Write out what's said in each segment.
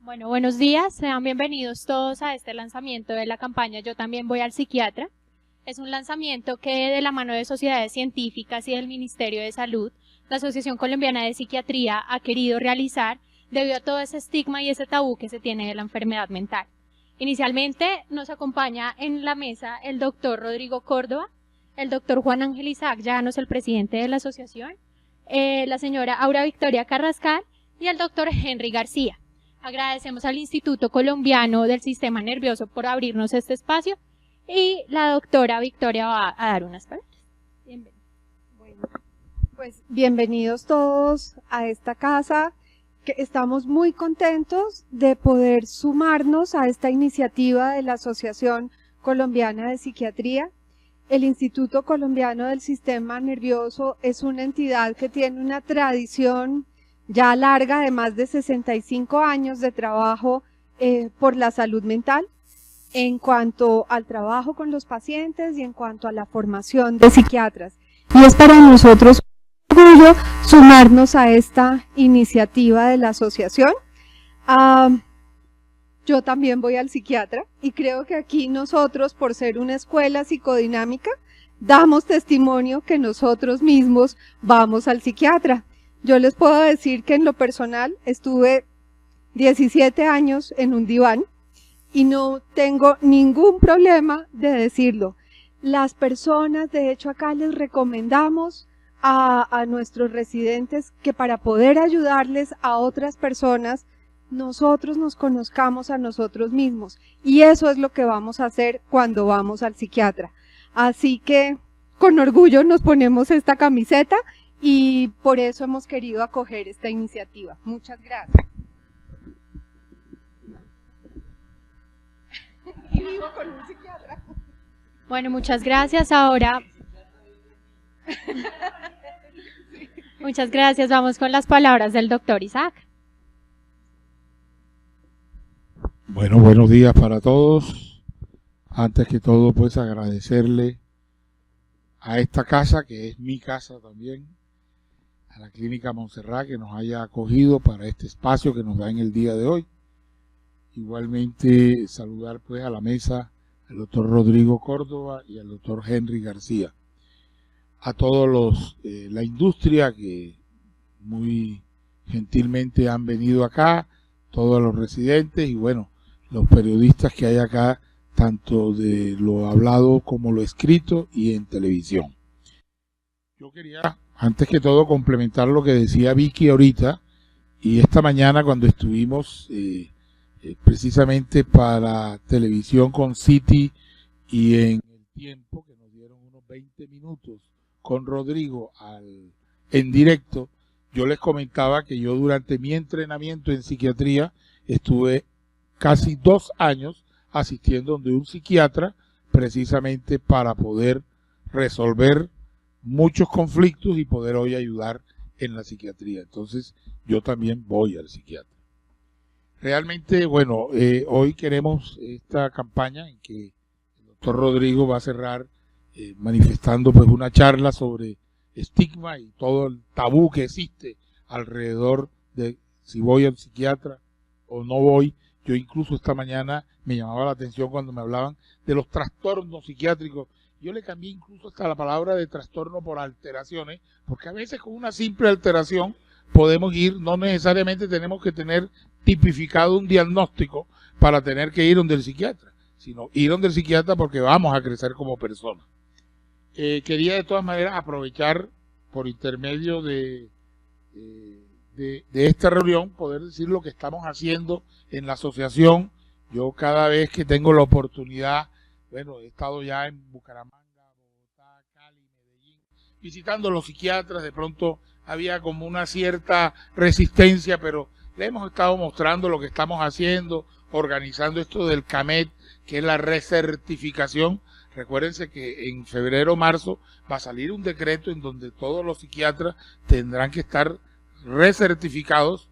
Bueno, buenos días, sean bienvenidos todos a este lanzamiento de la campaña Yo también voy al psiquiatra. Es un lanzamiento que de la mano de sociedades científicas y del Ministerio de Salud, la Asociación Colombiana de Psiquiatría ha querido realizar debido a todo ese estigma y ese tabú que se tiene de la enfermedad mental. Inicialmente nos acompaña en la mesa el doctor Rodrigo Córdoba, el doctor Juan Ángel Isaac Llanos, el presidente de la asociación, la señora Aura Victoria Carrascal y el doctor Henry García. Agradecemos al Instituto Colombiano del Sistema Nervioso por abrirnos este espacio y la doctora Victoria va a dar unas palabras. Bienvenidos. Bueno, pues bienvenidos todos a esta casa, que estamos muy contentos de poder sumarnos a esta iniciativa de la Asociación Colombiana de Psiquiatría. El Instituto Colombiano del Sistema Nervioso es una entidad que tiene una tradición ya larga de más de 65 años de trabajo por la salud mental, en cuanto al trabajo con los pacientes y en cuanto a la formación de psiquiatras. Y es para nosotros un orgullo sumarnos a esta iniciativa de la asociación. Yo también voy al psiquiatra y creo que aquí nosotros, por ser una escuela psicodinámica, damos testimonio que nosotros mismos vamos al psiquiatra. Yo les puedo decir que en lo personal estuve 17 años en un diván y no tengo ningún problema de decirlo. Las personas, de hecho acá les recomendamos a nuestros residentes que para poder ayudarles a otras personas, nosotros nos conozcamos a nosotros mismos. Y eso es lo que vamos a hacer cuando vamos al psiquiatra. Así que con orgullo nos ponemos esta camiseta y por eso hemos querido acoger esta iniciativa. Muchas gracias. Y vivo con un psiquiatra. Bueno, muchas gracias. Ahora, muchas gracias. Vamos con las palabras del doctor Isaac. Bueno, buenos días para todos. Antes que todo, pues agradecerle a esta casa, que es mi casa también, a la Clínica Montserrat, que nos haya acogido para este espacio que nos da en el día de hoy. Igualmente saludar pues a la mesa al doctor Rodrigo Córdoba y al doctor Henry García. A todos la industria que muy gentilmente han venido acá, todos los residentes y bueno, los periodistas que hay acá, tanto de lo hablado como lo escrito y en televisión. Yo quería, antes que todo, complementar lo que decía Vicky ahorita, y esta mañana cuando estuvimos precisamente para televisión con City y en El Tiempo, que nos dieron unos 20 minutos con Rodrigo en directo, yo les comentaba que yo durante mi entrenamiento en psiquiatría estuve casi 2 años asistiendo donde un psiquiatra, precisamente para poder resolver muchos conflictos y poder hoy ayudar en la psiquiatría. Entonces yo también voy al psiquiatra. Realmente, bueno, hoy queremos esta campaña en que el doctor Rodrigo va a cerrar manifestando pues una charla sobre estigma y todo el tabú que existe alrededor de si voy al psiquiatra o no voy. Yo incluso esta mañana me llamaba la atención cuando me hablaban de los trastornos psiquiátricos. Yo le cambié incluso hasta la palabra de trastorno por alteraciones, porque a veces con una simple alteración podemos ir, no necesariamente tenemos que tener tipificado un diagnóstico para tener que ir donde el psiquiatra, sino ir donde el psiquiatra porque vamos a crecer como personas. Quería de todas maneras aprovechar por intermedio de esta reunión poder decir lo que estamos haciendo en la asociación. Yo cada vez que tengo la oportunidad, bueno, he estado ya en Bucaramanga, Bogotá, Cali, Medellín, visitando a los psiquiatras. De pronto había como una cierta resistencia, pero le hemos estado mostrando lo que estamos haciendo, organizando esto del CAMET, que es la recertificación. Recuérdense que en febrero o marzo va a salir un decreto en donde todos los psiquiatras tendrán que estar recertificados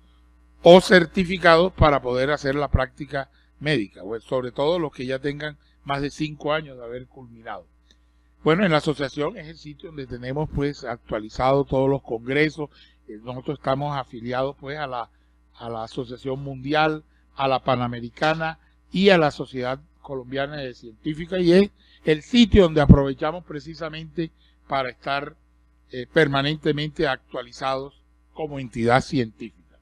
o certificados para poder hacer la práctica médica, sobre todo los que ya tengan más de 5 años de haber culminado. Bueno, en la asociación es el sitio donde tenemos pues actualizado todos los congresos. Nosotros estamos afiliados pues a la Asociación Mundial a la Panamericana y a la Sociedad Colombiana de Científica, y es el sitio donde aprovechamos precisamente para estar permanentemente actualizados como entidad científica.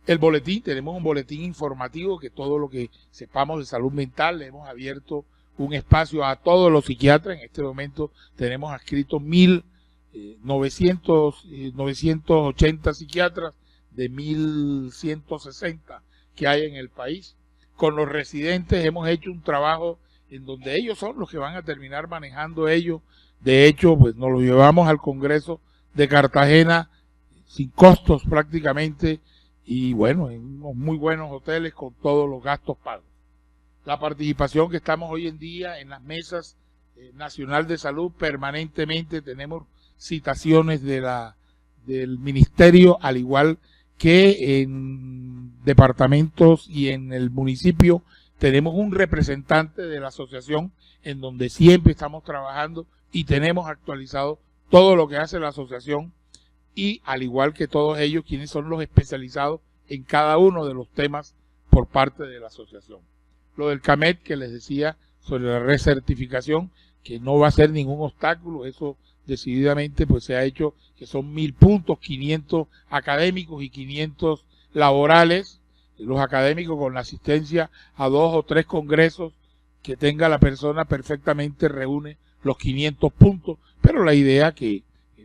El boletín, tenemos un boletín informativo que todo lo que sepamos de salud mental, le hemos abierto un espacio a todos los psiquiatras. En este momento tenemos adscritos 980 psiquiatras de 1160 que hay en el país. Con los residentes hemos hecho un trabajo en donde ellos son los que van a terminar manejando ellos. De hecho, pues nos lo llevamos al Congreso de Cartagena sin costos prácticamente, y bueno, en unos muy buenos hoteles con todos los gastos pagos. La participación que estamos hoy en día en las mesas nacional de salud, permanentemente tenemos citaciones del ministerio, al igual que en departamentos y en el municipio tenemos un representante de la asociación en donde siempre estamos trabajando y tenemos actualizado todo lo que hace la asociación, y al igual que todos ellos, quienes son los especializados en cada uno de los temas por parte de la asociación. Lo del CAMET que les decía sobre la recertificación, que no va a ser ningún obstáculo, eso decididamente pues se ha hecho, que son 1000 puntos, 500 académicos y 500 laborales. Los académicos con la asistencia a 2 o 3 congresos que tenga la persona perfectamente reúne los 500 puntos, pero la idea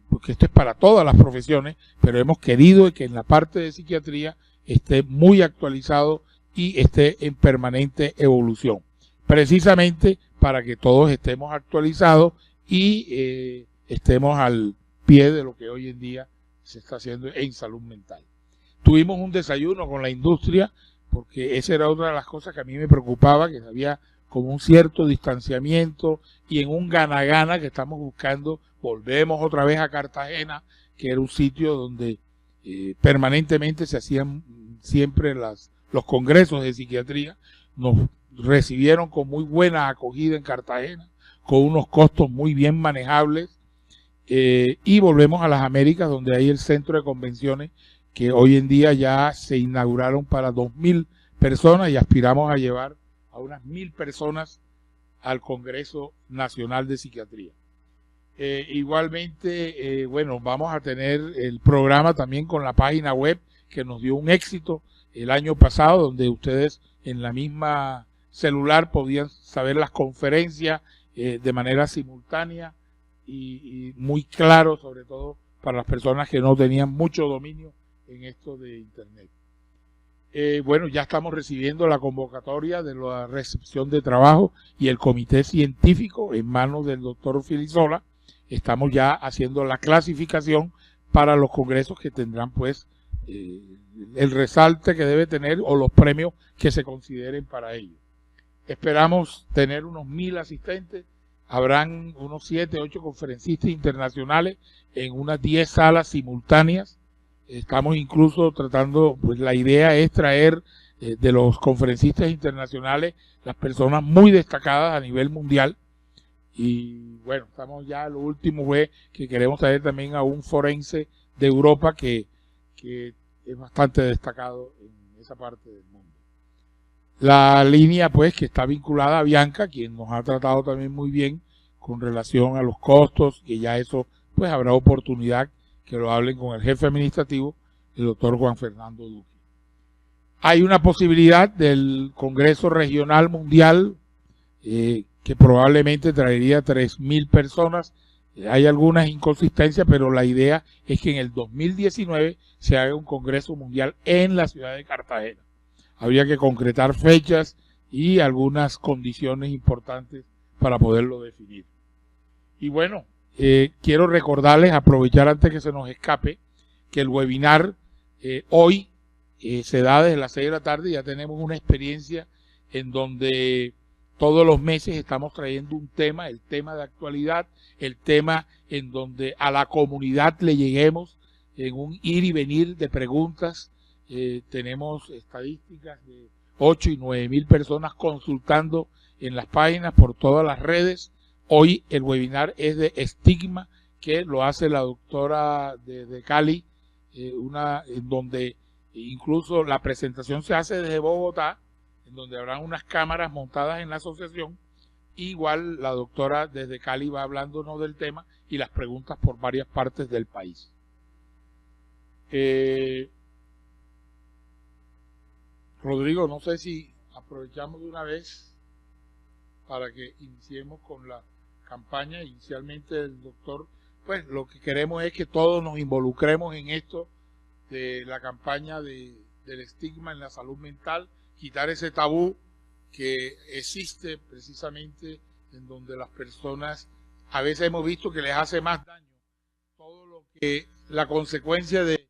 porque esto es para todas las profesiones, pero hemos querido que en la parte de psiquiatría esté muy actualizado y esté en permanente evolución, precisamente para que todos estemos actualizados y estemos al pie de lo que hoy en día se está haciendo en salud mental. Tuvimos un desayuno con la industria, porque esa era otra de las cosas que a mí me preocupaba, que había como un cierto distanciamiento y en un gana-gana que estamos buscando. Volvemos otra vez a Cartagena, que era un sitio donde permanentemente se hacían siempre los congresos de psiquiatría. Nos recibieron con muy buena acogida en Cartagena, con unos costos muy bien manejables, y volvemos a las Américas, donde hay el centro de convenciones, que hoy en día ya se inauguraron para 2000 personas y aspiramos a llevar a unas 1000 personas al Congreso Nacional de Psiquiatría. Igualmente, bueno, vamos a tener el programa también con la página web, que nos dio un éxito el año pasado, donde ustedes en la misma celular podían saber las conferencias de manera simultánea y muy claro, sobre todo para las personas que no tenían mucho dominio en esto de Internet. Bueno, ya estamos recibiendo la convocatoria de la recepción de trabajo y el comité científico en manos del doctor Filisola. Estamos ya haciendo la clasificación para los congresos que tendrán pues el resalte que debe tener o los premios que se consideren para ello. Esperamos tener unos 1000 asistentes. Habrán unos 7, 8 conferencistas internacionales en unas 10 salas simultáneas. Estamos incluso tratando, pues la idea es traer de los conferencistas internacionales las personas muy destacadas a nivel mundial. Y bueno, estamos ya, lo último es que queremos traer también a un forense de Europa que es bastante destacado en esa parte del mundo. La línea pues que está vinculada a Bianca, quien nos ha tratado también muy bien con relación a los costos, que ya eso pues habrá oportunidad que lo hablen con el jefe administrativo, el doctor Juan Fernando Duque. Hay una posibilidad del Congreso Regional Mundial que probablemente traería 3000 personas. Hay algunas inconsistencias, pero la idea es que en el 2019 se haga un Congreso Mundial en la ciudad de Cartagena. Habría que concretar fechas y algunas condiciones importantes para poderlo definir. Y bueno, quiero recordarles, aprovechar antes que se nos escape, que el webinar hoy se da desde las 6 de la tarde. Ya tenemos una experiencia en donde todos los meses estamos trayendo un tema, el tema de actualidad, el tema en donde a la comunidad le lleguemos en un ir y venir de preguntas. Tenemos estadísticas de 8 y 9 mil personas consultando en las páginas por todas las redes. Hoy el webinar es de estigma, que lo hace la doctora de Cali, en donde incluso la presentación se hace desde Bogotá, en donde habrán unas cámaras montadas en la asociación. Igual la doctora desde Cali va hablándonos del tema y las preguntas por varias partes del país. Rodrigo, no sé si aprovechamos de una vez para que iniciemos con la campaña. Inicialmente el doctor, pues lo que queremos es que todos nos involucremos en esto de la campaña del estigma en la salud mental, quitar ese tabú que existe precisamente en donde las personas a veces hemos visto que les hace más daño todo lo que la consecuencia de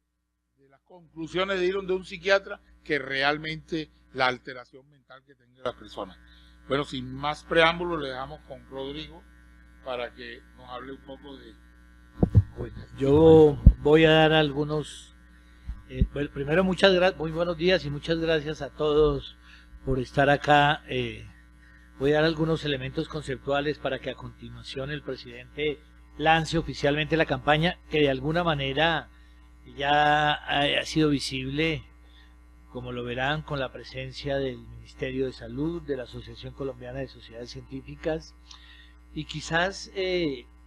las conclusiones de ir donde un psiquiatra que realmente la alteración mental que tenga la persona. Bueno, sin más preámbulos, le dejamos con Rodrigo para que nos hable un poco de... Bueno, yo voy a dar algunos... bueno, primero, muchas gracias, muy buenos días y muchas gracias a todos por estar acá. Voy a dar algunos elementos conceptuales para que a continuación el presidente lance oficialmente la campaña, que de alguna manera ya ha sido visible, como lo verán, con la presencia del Ministerio de Salud, de la Asociación Colombiana de Sociedades Científicas, y quizás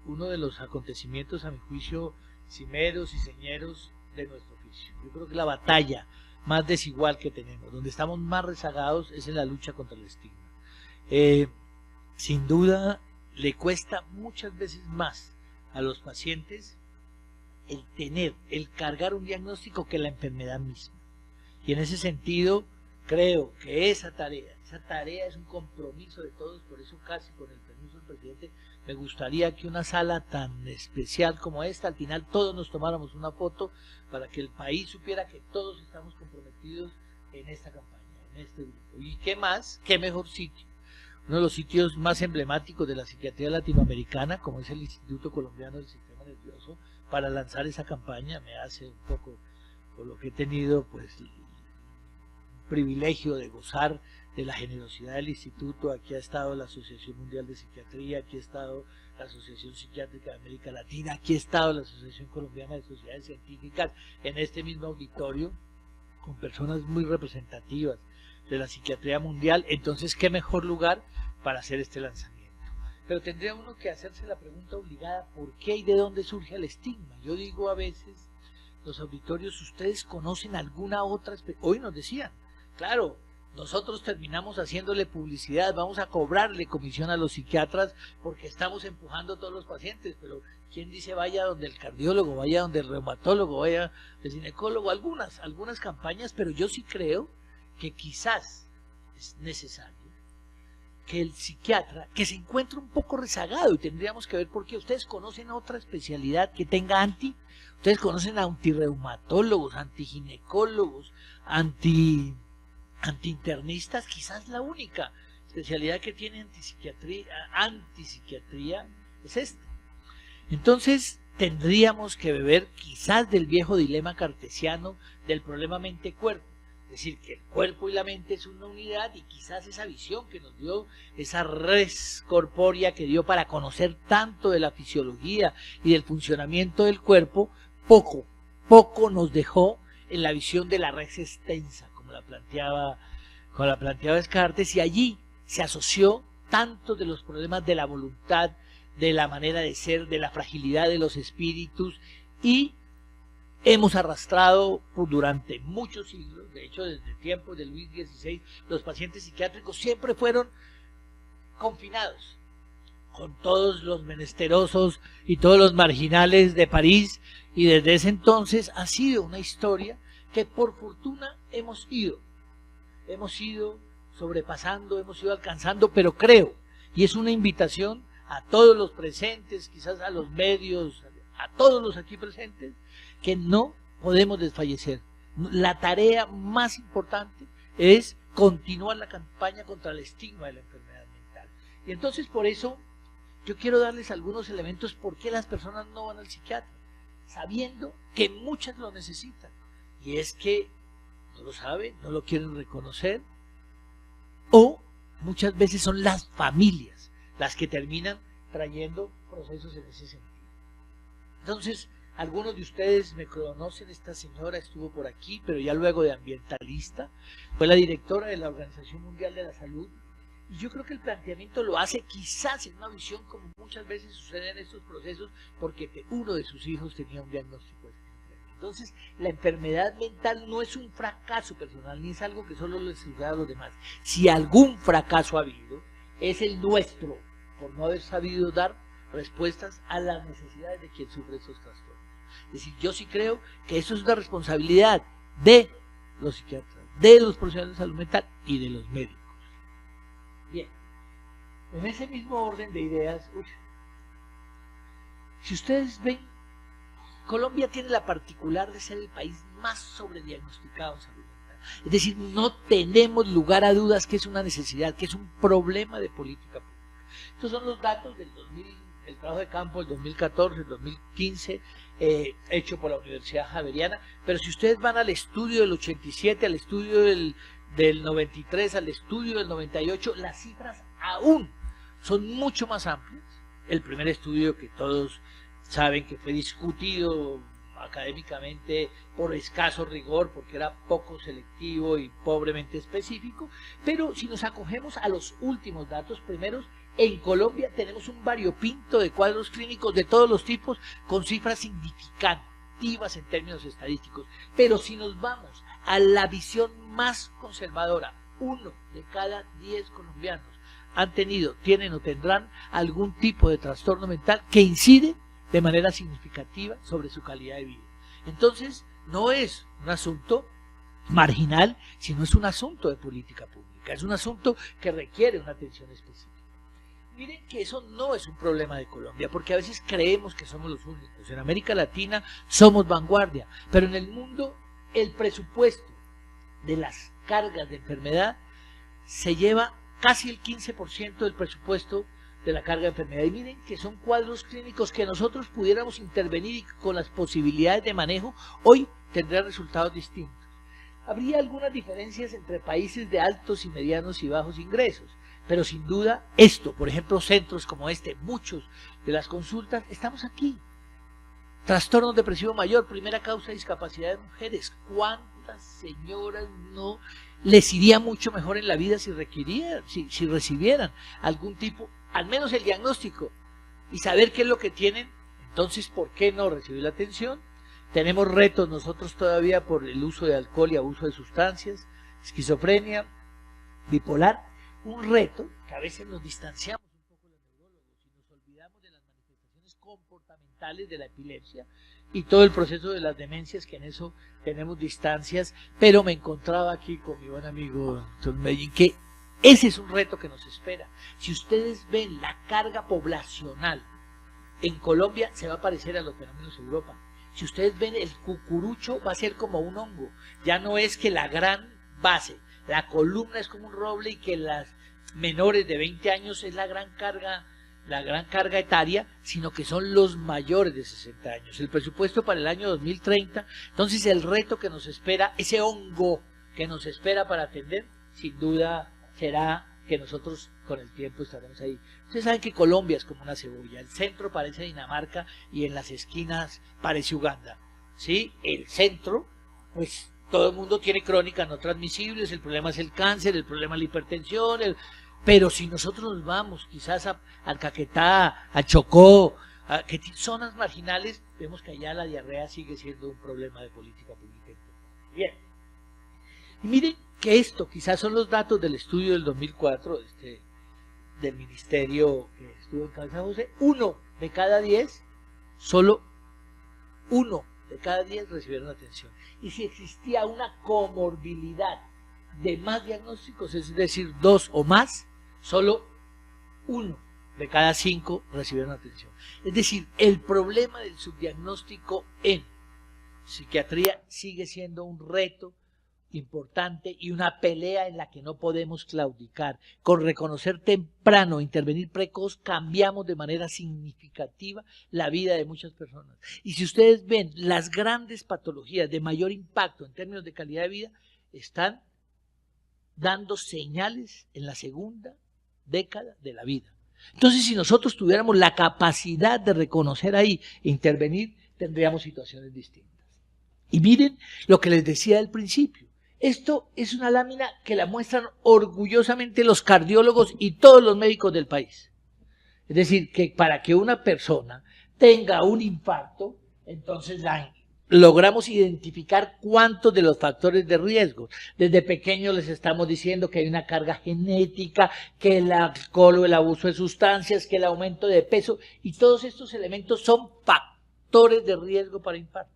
uno de los acontecimientos, a mi juicio, cimeros y señeros de nuestro oficio. Yo creo que la batalla más desigual que tenemos, donde estamos más rezagados, es en la lucha contra el estigma. Sin duda, le cuesta muchas veces más a los pacientes el cargar un diagnóstico que la enfermedad misma. Y en ese sentido, creo que esa tarea es un compromiso de todos. Por eso, casi con el permiso del presidente, me gustaría que una sala tan especial como esta, al final todos nos tomáramos una foto para que el país supiera que todos estamos comprometidos en esta campaña, en este grupo. Y qué más, qué mejor sitio. Uno de los sitios más emblemáticos de la psiquiatría latinoamericana, como es el Instituto Colombiano del Sistema Nervioso, para lanzar esa campaña. Me hace un poco, por lo que he tenido, pues, el privilegio de gozar de la generosidad del instituto. Aquí ha estado la Asociación Mundial de Psiquiatría, aquí ha estado la Asociación Psiquiátrica de América Latina, aquí ha estado la Asociación Colombiana de Sociedades Científicas, en este mismo auditorio, con personas muy representativas de la psiquiatría mundial. Entonces, qué mejor lugar para hacer este lanzamiento. Pero tendría uno que hacerse la pregunta obligada: ¿por qué y de dónde surge el estigma? Yo digo a veces, los auditorios, ¿ustedes conocen alguna otra? Hoy nos decían, claro, nosotros terminamos haciéndole publicidad, vamos a cobrarle comisión a los psiquiatras porque estamos empujando a todos los pacientes, pero ¿quién dice vaya donde el cardiólogo, vaya donde el reumatólogo, vaya el ginecólogo? Algunas campañas, pero yo sí creo que quizás es necesario que el psiquiatra, que se encuentra un poco rezagado, y tendríamos que ver por qué. Ustedes conocen otra especialidad que tenga ustedes conocen a antirreumatólogos, antiginecólogos, antiinternistas. Quizás la única especialidad que tiene antipsiquiatría es esta. Entonces tendríamos que beber quizás del viejo dilema cartesiano del problema mente-cuerpo. Es decir, que el cuerpo y la mente es una unidad, y quizás esa visión que nos dio, esa res corpórea que dio para conocer tanto de la fisiología y del funcionamiento del cuerpo, poco nos dejó en la visión de la res extensa, como la planteaba Descartes, y allí se asoció tanto de los problemas de la voluntad, de la manera de ser, de la fragilidad de los espíritus, y hemos arrastrado durante muchos siglos, de hecho desde tiempos de Luis XVI, los pacientes psiquiátricos siempre fueron confinados, con todos los menesterosos y todos los marginales de París, y desde ese entonces ha sido una historia que por fortuna hemos ido sobrepasando, hemos ido alcanzando, pero creo, y es una invitación a todos los presentes, quizás a los medios, a todos los aquí presentes, que no podemos desfallecer. La tarea más importante es continuar la campaña contra el estigma de la enfermedad mental. Y entonces, por eso yo quiero darles algunos elementos por qué las personas no van al psiquiatra, sabiendo que muchas lo necesitan. Y es que no lo saben, no lo quieren reconocer, o muchas veces son las familias las que terminan trayendo procesos en ese sentido. Entonces, Algunos de ustedes me conocen, esta señora estuvo por aquí, pero ya luego de ambientalista, fue la directora de la Organización Mundial de la Salud, y yo creo que el planteamiento lo hace quizás en una visión como muchas veces sucede en estos procesos, porque uno de sus hijos tenía un diagnóstico de esquizofrenia. Entonces, la enfermedad mental no es un fracaso personal, ni es algo que solo le suceda a los demás. Si algún fracaso ha habido, es el nuestro, por no haber sabido dar respuestas a las necesidades de quien sufre estos trastornos. Es decir, yo sí creo que eso es una responsabilidad de los psiquiatras, de los profesionales de salud mental y de los médicos. Bien, en ese mismo orden de ideas, si ustedes ven, Colombia tiene la particular de ser el país más sobrediagnosticado en salud mental. Es decir, no tenemos lugar a dudas que es una necesidad, que es un problema de política pública. Estos son los datos del trabajo de campo del 2014, el 2015, hecho por la Universidad Javeriana, pero si ustedes van al estudio del 87, al estudio del 93, al estudio del 98, las cifras aún son mucho más amplias. El primer estudio, que todos saben que fue discutido académicamente por escaso rigor, porque era poco selectivo y pobremente específico, pero si nos acogemos a los últimos datos, primeros, en Colombia tenemos un variopinto de cuadros clínicos de todos los tipos, con cifras significativas en términos estadísticos. Pero si nos vamos a la visión más conservadora, 1 de cada 10 colombianos han tenido, tienen o tendrán algún tipo de trastorno mental que incide de manera significativa sobre su calidad de vida. Entonces, no es un asunto marginal, sino es un asunto de política pública, es un asunto que requiere una atención específica. Miren que eso no es un problema de Colombia, porque a veces creemos que somos los únicos. En América Latina somos vanguardia, pero en el mundo el presupuesto de las cargas de enfermedad se lleva casi el 15% del presupuesto de la carga de enfermedad. Y miren que son cuadros clínicos que nosotros pudiéramos intervenir y con las posibilidades de manejo hoy tendrían resultados distintos. Habría algunas diferencias entre países de altos y medianos y bajos ingresos, pero sin duda esto, por ejemplo, centros como este, muchos de las consultas, estamos aquí. Trastorno depresivo mayor, primera causa de discapacidad de mujeres. ¿Cuántas señoras no les iría mucho mejor en la vida si recibieran algún tipo, al menos el diagnóstico, y saber qué es lo que tienen? Entonces, ¿por qué no recibir la atención? Tenemos retos nosotros todavía por el uso de alcohol y abuso de sustancias, esquizofrenia, bipolar. Un reto que a veces nos distanciamos un poco los neurólogos y nos olvidamos de las manifestaciones comportamentales de la epilepsia y todo el proceso de las demencias, que en eso tenemos distancias. Pero me encontraba aquí con mi buen amigo Antonio Medellín, que ese es un reto que nos espera. Si ustedes ven la carga poblacional en Colombia, se va a parecer a los fenómenos de Europa. Si ustedes ven, el cucurucho va a ser como un hongo, ya no es que la gran base, la columna es como un roble, y que las menores de 20 años es la gran carga etaria, sino que son los mayores de 60 años. El presupuesto para el año 2030, entonces el reto que nos espera, ese hongo que nos espera para atender, sin duda será que nosotros con el tiempo estaremos ahí. Ustedes saben que Colombia es como una cebolla, el centro parece Dinamarca y en las esquinas parece Uganda, ¿sí? El centro, pues todo el mundo tiene crónicas no transmisibles, el problema es el cáncer, el problema es la hipertensión, pero si nosotros nos vamos quizás al Caquetá, a Chocó, a zonas marginales, vemos que allá la diarrea sigue siendo un problema de política pública. Bien, y miren que esto quizás son los datos del estudio del 2004, del ministerio que estuvo en cabeza José. 1 de cada 10, solo 1 de cada 10 recibieron atención. Y si existía una comorbilidad de más diagnósticos, es decir, 2 o más, solo 1 de cada 5 recibieron atención. Es decir, el problema del subdiagnóstico en psiquiatría sigue siendo un reto importante y una pelea en la que no podemos claudicar. Con reconocer temprano, intervenir precoz, cambiamos de manera significativa la vida de muchas personas. Y si ustedes ven, las grandes patologías de mayor impacto en términos de calidad de vida están dando señales en la segunda década de la vida. Entonces, si nosotros tuviéramos la capacidad de reconocer ahí e intervenir, tendríamos situaciones distintas. Y miren lo que les decía al principio. Esto es una lámina que la muestran orgullosamente los cardiólogos y todos los médicos del país. Es decir, que para que una persona tenga un infarto, entonces logramos identificar cuántos de los factores de riesgo. Desde pequeños les estamos diciendo que hay una carga genética, que el alcohol o el abuso de sustancias, que el aumento de peso, y todos estos elementos son factores de riesgo para infarto.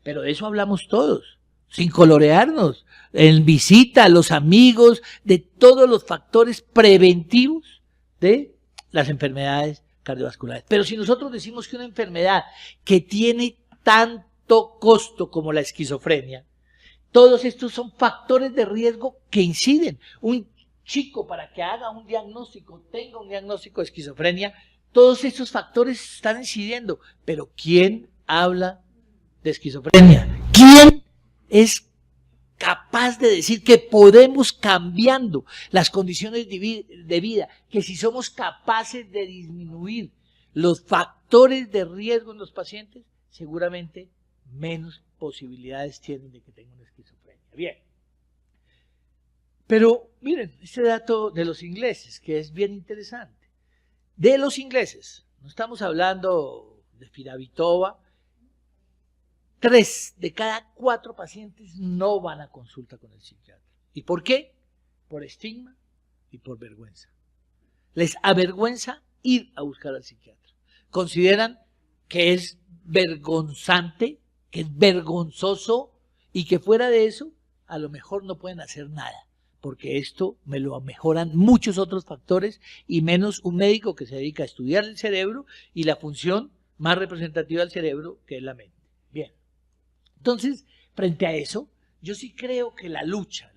Pero de eso hablamos todos, sin colorearnos, en visita a los amigos, de todos los factores preventivos de las enfermedades cardiovasculares. Pero si nosotros decimos que una enfermedad que tiene tanto costo como la esquizofrenia, todos estos son factores de riesgo que inciden. Un chico, para que haga un diagnóstico, tenga un diagnóstico de esquizofrenia, todos estos factores están incidiendo. Pero ¿quién habla de esquizofrenia? ¿Quién es capaz de decir que podemos cambiando las condiciones de vida, que si somos capaces de disminuir los factores de riesgo en los pacientes, seguramente menos posibilidades tienen de que tengan una esquizofrenia? Bien. Pero miren, este dato de los ingleses, que es bien interesante. De los ingleses, no estamos hablando de Firavitova, 3 de cada 4 pacientes no van a consulta con el psiquiatra. ¿Y por qué? Por estigma y por vergüenza. Les avergüenza ir a buscar al psiquiatra. Consideran que es vergonzante, que es vergonzoso y que fuera de eso a lo mejor no pueden hacer nada, porque esto me lo mejoran muchos otros factores y menos un médico que se dedica a estudiar el cerebro y la función más representativa del cerebro, que es la mente. Bien. Entonces, frente a eso, yo sí creo que la lucha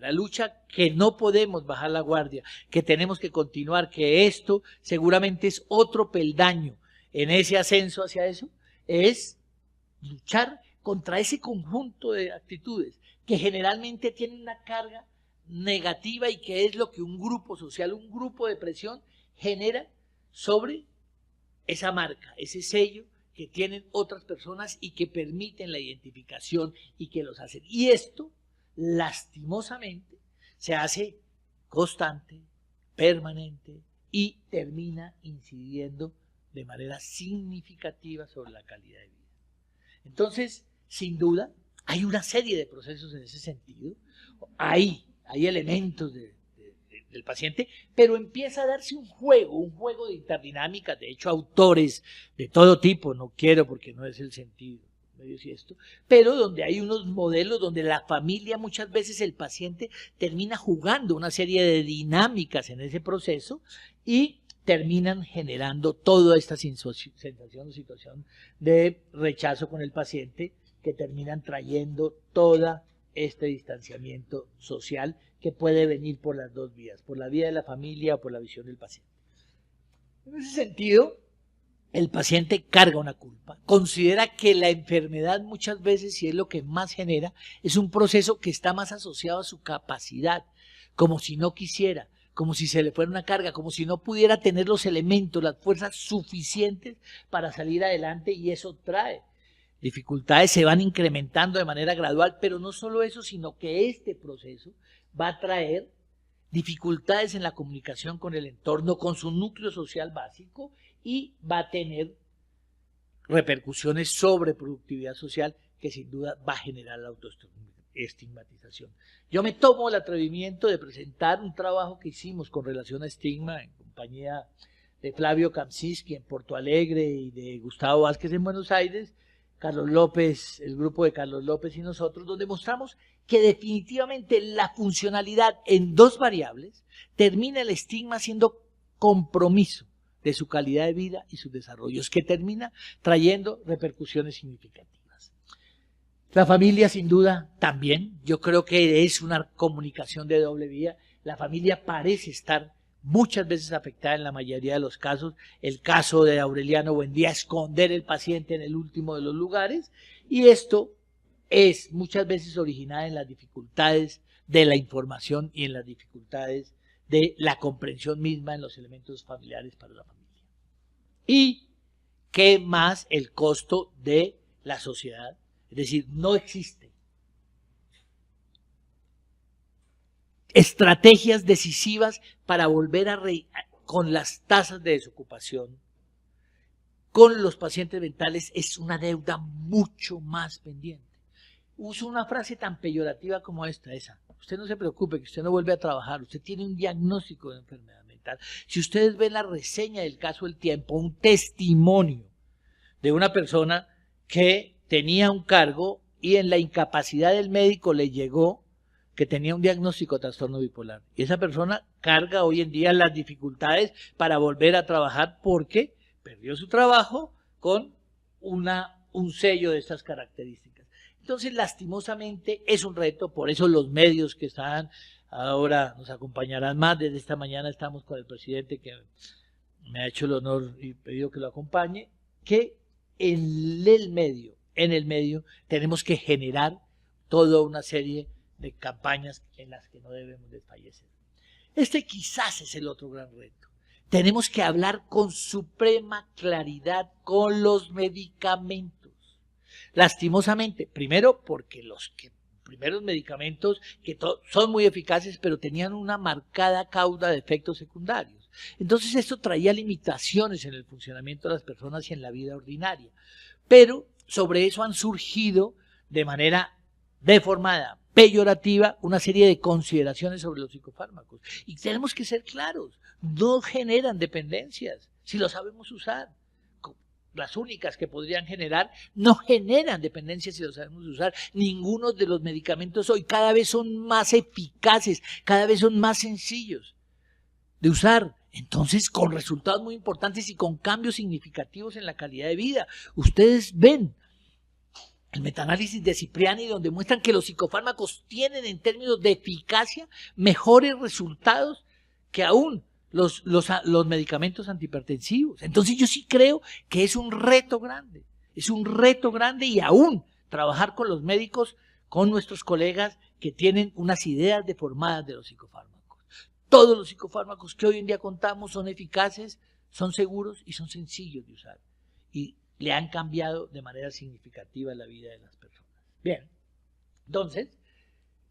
que no podemos bajar la guardia, que tenemos que continuar, que esto seguramente es otro peldaño en ese ascenso hacia eso, es luchar contra ese conjunto de actitudes que generalmente tienen una carga negativa y que es lo que un grupo social, un grupo de presión genera sobre esa marca, ese sello que tienen otras personas y que permiten la identificación y que los hacen. Y esto, lastimosamente, se hace constante, permanente y termina incidiendo de manera significativa sobre la calidad de vida. Entonces, sin duda, hay una serie de procesos en ese sentido. Hay elementos del paciente, pero empieza a darse un juego de interdinámicas. De hecho, autores de todo tipo, no quiero porque no es el sentido, medios y esto, pero donde hay unos modelos donde la familia, muchas veces el paciente termina jugando una serie de dinámicas en ese proceso y terminan generando toda esta sensación o situación de rechazo con el paciente, que terminan trayendo todo este distanciamiento social que puede venir por las dos vías, por la vía de la familia o por la visión del paciente. En ese sentido, el paciente carga una culpa, considera que la enfermedad muchas veces, y es lo que más genera, es un proceso que está más asociado a su capacidad, como si no quisiera, como si se le fuera una carga, como si no pudiera tener los elementos, las fuerzas suficientes para salir adelante, y eso trae dificultades, se van incrementando de manera gradual, pero no solo eso, sino que este proceso va a traer dificultades en la comunicación con el entorno, con su núcleo social básico, y va a tener repercusiones sobre productividad social que sin duda va a generar la autoestigmatización. Yo me tomo el atrevimiento de presentar un trabajo que hicimos con relación a estigma en compañía de Flavio Kamczynski en Porto Alegre y de Gustavo Vázquez en Buenos Aires, Carlos López, el grupo de Carlos López y nosotros, donde mostramos que definitivamente la funcionalidad en dos variables termina el estigma siendo compromiso de su calidad de vida y sus desarrollos, que termina trayendo repercusiones significativas. La familia, sin duda, también. Yo creo que es una comunicación de doble vía. La familia parece estar muchas veces afectada en la mayoría de los casos. El caso de Aureliano Buendía, esconder el paciente en el último de los lugares, y esto es muchas veces originada en las dificultades de la información y en las dificultades de la comprensión misma en los elementos familiares para la familia. Y qué más el costo de la sociedad. Es decir, no existe estrategias decisivas para volver con las tasas de desocupación. Con los pacientes mentales es una deuda mucho más pendiente. Uso una frase tan peyorativa como esa. Usted no se preocupe, que usted no vuelve a trabajar. Usted tiene un diagnóstico de enfermedad mental. Si ustedes ven la reseña del caso El Tiempo, un testimonio de una persona que tenía un cargo y en la incapacidad del médico le llegó que tenía un diagnóstico de trastorno bipolar. Y esa persona carga hoy en día las dificultades para volver a trabajar porque perdió su trabajo con un sello de estas características. Entonces, lastimosamente, es un reto, por eso los medios que están ahora nos acompañarán más. Desde esta mañana estamos con el presidente que me ha hecho el honor y pedido que lo acompañe, que en el medio tenemos que generar toda una serie de campañas en las que no debemos desfallecer. Quizás es el otro gran reto. Tenemos que hablar con suprema claridad con los medicamentos. Lastimosamente, primero porque los primeros medicamentos que son muy eficaces, pero tenían una marcada cauda de efectos secundarios. Entonces esto traía limitaciones en el funcionamiento de las personas y en la vida ordinaria. Pero sobre eso han surgido de manera deformada, peyorativa, una serie de consideraciones sobre los psicofármacos. Y tenemos que ser claros, no generan dependencias si lo sabemos usar. Las únicas que podrían generar no generan dependencias si lo sabemos usar. Ninguno de los medicamentos hoy cada vez son más eficaces, cada vez son más sencillos de usar. Entonces, con resultados muy importantes y con cambios significativos en la calidad de vida. Ustedes ven el metaanálisis de Cipriani, donde muestran que los psicofármacos tienen en términos de eficacia mejores resultados que aún los medicamentos antihipertensivos. Entonces yo sí creo que es un reto grande y aún trabajar con los médicos, con nuestros colegas que tienen unas ideas deformadas de los psicofármacos. Todos los psicofármacos que hoy en día contamos son eficaces, son seguros y son sencillos de usar. Y le han cambiado de manera significativa la vida de las personas. Bien, entonces,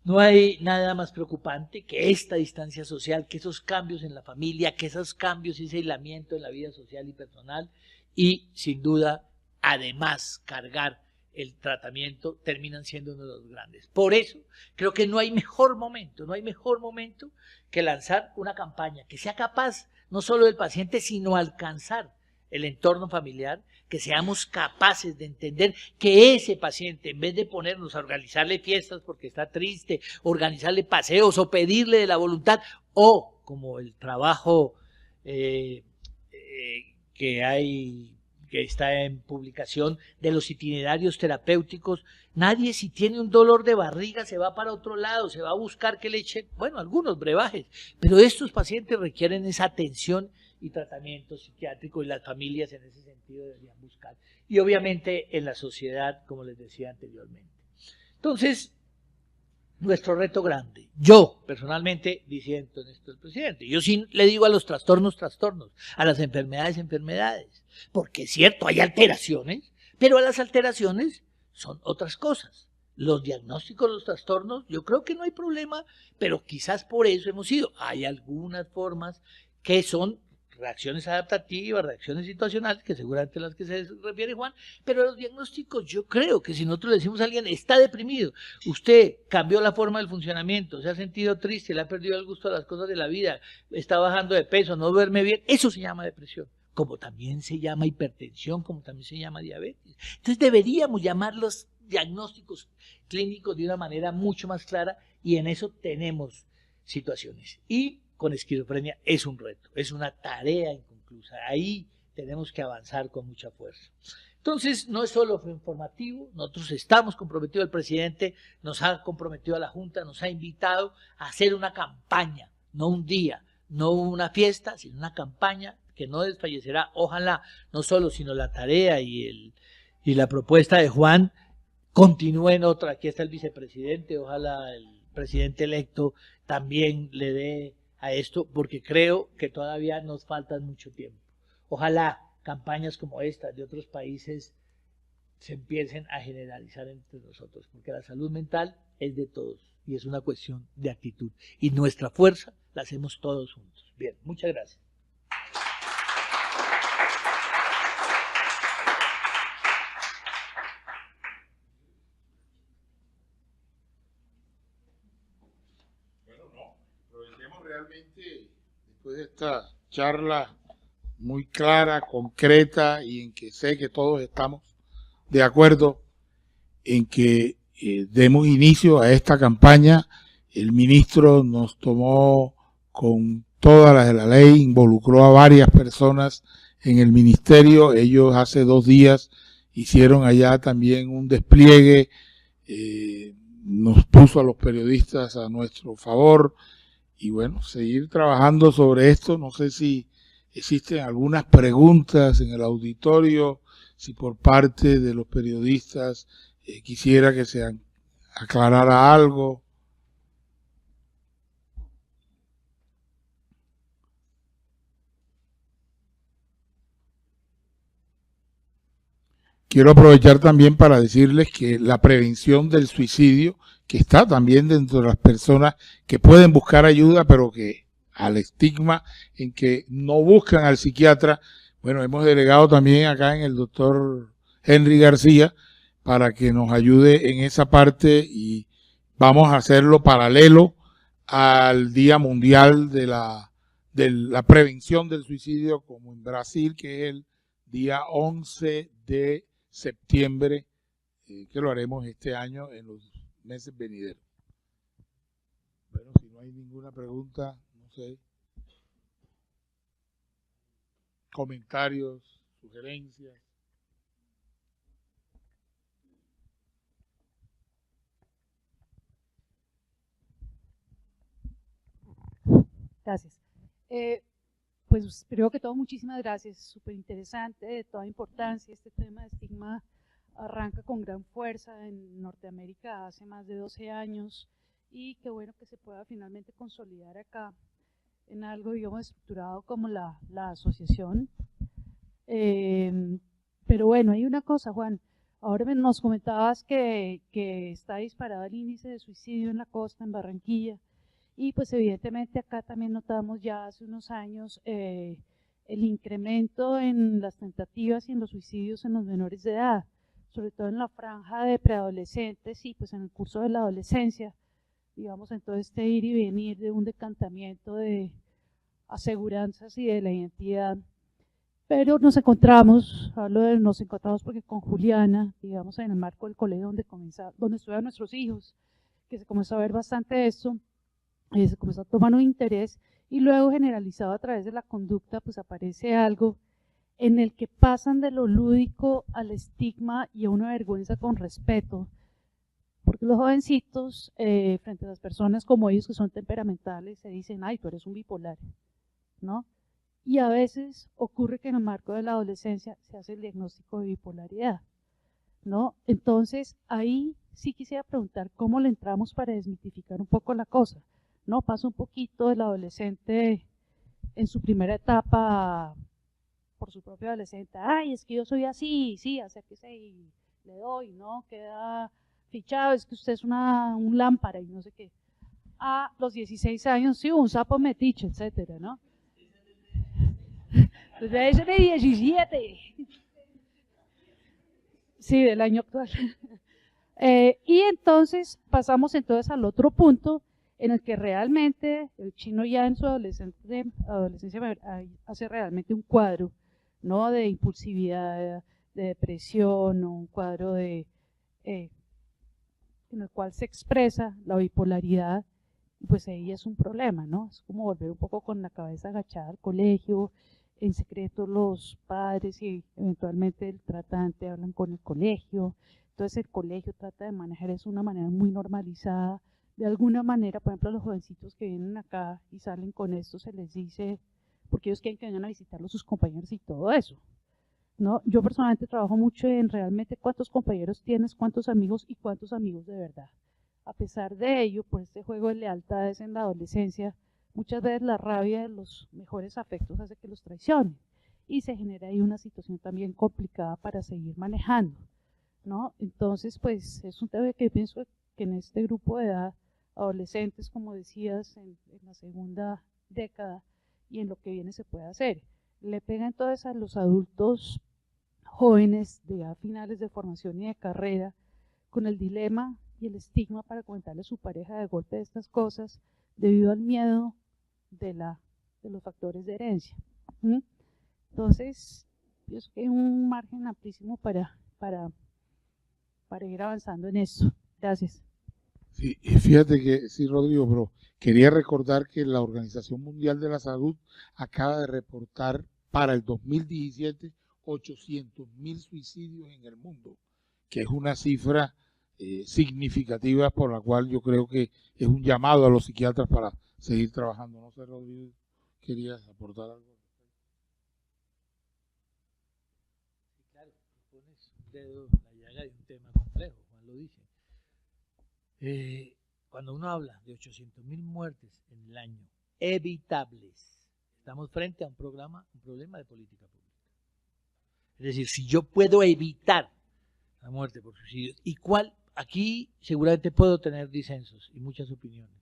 no hay nada más preocupante que esta distancia social, que esos cambios en la familia, que esos cambios y ese aislamiento en la vida social y personal, y sin duda, además, cargar el tratamiento, terminan siendo uno de los grandes. Por eso, creo que no hay mejor momento que lanzar una campaña que sea capaz no solo del paciente, sino alcanzar el entorno familiar, que seamos capaces de entender que ese paciente, en vez de ponernos a organizarle fiestas porque está triste, organizarle paseos o pedirle de la voluntad, o como el trabajo que está en publicación de los itinerarios terapéuticos, nadie si tiene un dolor de barriga se va para otro lado, se va a buscar que le echen, bueno, algunos brebajes, pero estos pacientes requieren esa atención y tratamiento psiquiátrico y las familias en ese sentido deberían buscar. Y obviamente en la sociedad, como les decía anteriormente. Entonces, nuestro reto grande, yo personalmente diciendo en esto el presidente, yo sí le digo a los trastornos, a las enfermedades, porque es cierto, hay alteraciones, pero a las alteraciones son otras cosas. Los diagnósticos, los trastornos, yo creo que no hay problema, pero quizás por eso hemos ido. Hay algunas formas que son reacciones adaptativas, reacciones situacionales, que seguramente las que se refiere Juan, pero los diagnósticos, yo creo que si nosotros le decimos a alguien, está deprimido, usted cambió la forma del funcionamiento, se ha sentido triste, le ha perdido el gusto a las cosas de la vida, está bajando de peso, no duerme bien, eso se llama depresión, como también se llama hipertensión, como también se llama diabetes. Entonces deberíamos llamar los diagnósticos clínicos de una manera mucho más clara, y en eso tenemos situaciones. Y con esquizofrenia es un reto, es una tarea inconclusa. Ahí tenemos que avanzar con mucha fuerza. Entonces, no es solo informativo, nosotros estamos comprometidos, el presidente nos ha comprometido a la Junta, nos ha invitado a hacer una campaña, no un día, no una fiesta, sino una campaña que no desfallecerá. Ojalá, no solo, sino la tarea y la propuesta de Juan continúen otra. Aquí está el vicepresidente, ojalá el presidente electo también le dé a esto, porque creo que todavía nos falta mucho tiempo. Ojalá campañas como estas de otros países se empiecen a generalizar entre nosotros, porque la salud mental es de todos y es una cuestión de actitud. Y nuestra fuerza la hacemos todos juntos. Bien, muchas gracias. Aprovechemos realmente, después de esta charla muy clara, concreta, y en que sé que todos estamos de acuerdo en que demos inicio a esta campaña. El ministro nos tomó con todas las de la ley, involucró a varias personas en el ministerio. Ellos hace 2 días hicieron allá también un despliegue, nos puso a los periodistas a nuestro favor, y bueno, seguir trabajando sobre esto. No sé si existen algunas preguntas en el auditorio, si por parte de los periodistas quisiera que se aclarara algo. Quiero aprovechar también para decirles que la prevención del suicidio, que está también dentro de las personas que pueden buscar ayuda, pero que al estigma en que no buscan al psiquiatra, bueno, hemos delegado también acá en el doctor Henry García para que nos ayude en esa parte, y vamos a hacerlo paralelo al Día Mundial de la Prevención del Suicidio, como en Brasil, que es el día 11 de septiembre, que lo haremos este año en los meses venideros. Bueno, si no hay ninguna pregunta, no sé, comentarios, sugerencias. Gracias. Pues primero que todo, muchísimas gracias, súper interesante, de toda importancia. Este tema de estigma arranca con gran fuerza en Norteamérica hace más de 12 años, y qué bueno que se pueda finalmente consolidar acá en algo, digamos, estructurado como la asociación. Pero bueno, hay una cosa, Juan, ahora nos comentabas que está disparado el índice de suicidio en la costa, en Barranquilla, y pues evidentemente acá también notamos ya hace unos años el incremento en las tentativas y en los suicidios en los menores de edad, sobre todo en la franja de preadolescentes y pues en el curso de la adolescencia, digamos, en todo este ir y venir de un decantamiento de aseguranzas y de la identidad. Pero nos encontramos porque con Juliana, digamos, en el marco del colegio donde estudian nuestros hijos, que se comenzó a ver bastante esto, se comenzó a tomar un interés, y luego generalizado a través de la conducta, pues aparece algo en el que pasan de lo lúdico al estigma y a una vergüenza con respeto, porque los jovencitos, frente a las personas como ellos que son temperamentales, se dicen, ay, tú eres un bipolar, ¿no? Y a veces ocurre que en el marco de la adolescencia se hace el diagnóstico de bipolaridad, ¿no? Entonces, ahí sí quisiera preguntar cómo le entramos para desmitificar un poco la cosa, ¿no? Pasa un poquito del adolescente en su primera etapa por su propio adolescente, ay, es que yo soy así, sí, acérquese y le doy, ¿no? Queda fichado, es que usted es un lámpara y no sé qué. A los 16 años, sí, un sapo metiche, etcétera, ¿no? Desde ese de 17. Sí, del año actual. Y entonces pasamos entonces al otro punto en el que realmente el chino ya en su adolescencia hace realmente un cuadro, ¿no? De impulsividad, de depresión, o un cuadro en el cual se expresa la bipolaridad, y pues ahí es un problema, ¿no? Es como volver un poco con la cabeza agachada al colegio, en secreto los padres y eventualmente el tratante hablan con el colegio, entonces el colegio trata de manejar eso de una manera muy normalizada. De alguna manera, por ejemplo, a los jovencitos que vienen acá y salen con esto, se les dice, porque ellos quieren que vengan a visitarlos sus compañeros y todo eso, ¿no? Yo personalmente trabajo mucho en realmente cuántos compañeros tienes, cuántos amigos y cuántos amigos de verdad. A pesar de ello, por este juego de lealtades en la adolescencia, muchas veces la rabia de los mejores afectos hace que los traicionen, y se genera ahí una situación también complicada para seguir manejando, ¿no? Entonces, pues es un tema que pienso que en este grupo de edad, adolescentes, como decías, en la segunda década y en lo que viene se puede hacer. Le pega entonces a los adultos jóvenes de ya finales de formación y de carrera, con el dilema y el estigma para comentarle a su pareja de golpe de estas cosas, debido al miedo de los factores de herencia. Entonces, pienso que hay un margen amplísimo para ir avanzando en esto. Gracias. Sí, y fíjate que, sí, Rodrigo, pero quería recordar que la Organización Mundial de la Salud acaba de reportar para el 2017 800.000 suicidios en el mundo, que es una cifra significativa, por la cual yo creo que es un llamado a los psiquiatras para seguir trabajando. No sé, Rodrigo, ¿querías aportar algo? Claro, pones un dedo en la llaga de un tema complejo, Juan lo dice. Cuando uno habla de 800.000 muertes en el año evitables, estamos frente a un problema de política pública. Es decir, si yo puedo evitar la muerte por suicidio, ¿y cuál? Aquí seguramente puedo tener disensos y muchas opiniones,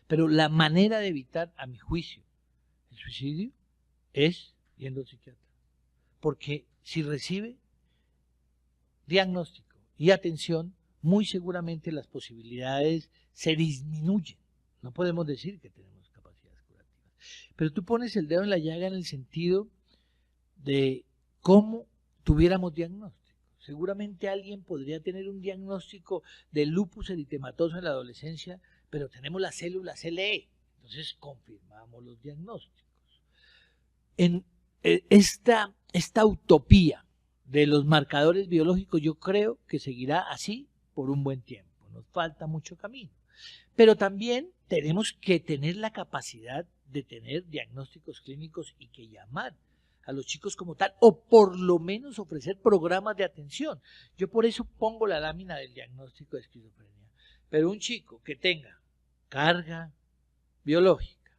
pero la manera de evitar, a mi juicio, el suicidio es yendo al psiquiatra. Porque si recibe diagnóstico y atención, muy seguramente las posibilidades se disminuyen. No podemos decir que tenemos capacidades curativas. Pero tú pones el dedo en la llaga en el sentido de cómo tuviéramos diagnóstico. Seguramente alguien podría tener un diagnóstico de lupus eritematoso en la adolescencia, pero tenemos la célula CLE. Entonces confirmamos los diagnósticos. En esta utopía de los marcadores biológicos, yo creo que seguirá así por un buen tiempo. Nos falta mucho camino. Pero también tenemos que tener la capacidad de tener diagnósticos clínicos y que llamar a los chicos como tal, o por lo menos ofrecer programas de atención. Yo por eso pongo la lámina del diagnóstico de esquizofrenia. Pero un chico que tenga carga biológica,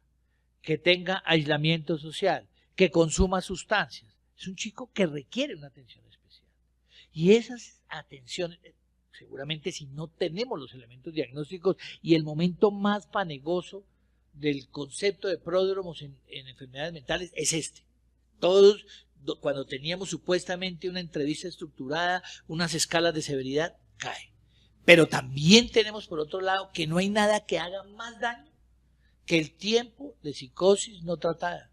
que tenga aislamiento social, que consuma sustancias, es un chico que requiere una atención especial. Y esas atenciones, seguramente si no tenemos los elementos diagnósticos, y el momento más fanegoso del concepto de pródromos en enfermedades mentales es este. Todos, cuando teníamos supuestamente una entrevista estructurada, unas escalas de severidad, cae. Pero también tenemos por otro lado que no hay nada que haga más daño que el tiempo de psicosis no tratada,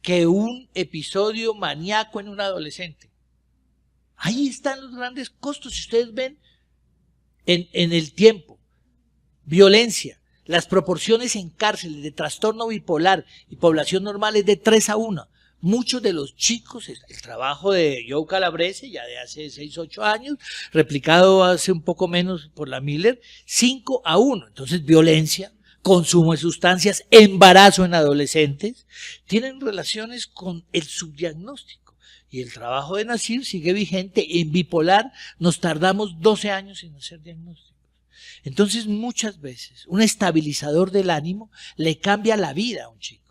que un episodio maníaco en un adolescente. Ahí están los grandes costos, si ustedes ven en el tiempo. Violencia, las proporciones en cárceles de trastorno bipolar y población normal es de 3-1. Muchos de los chicos, el trabajo de Joe Calabrese, ya de hace 6-8 años, replicado hace un poco menos por la Miller, 5-1. Entonces, violencia, consumo de sustancias, embarazo en adolescentes, tienen relaciones con el subdiagnóstico. Y el trabajo de Nasir sigue vigente. En bipolar nos tardamos 12 años en hacer diagnósticos. Entonces, muchas veces, un estabilizador del ánimo le cambia la vida a un chico.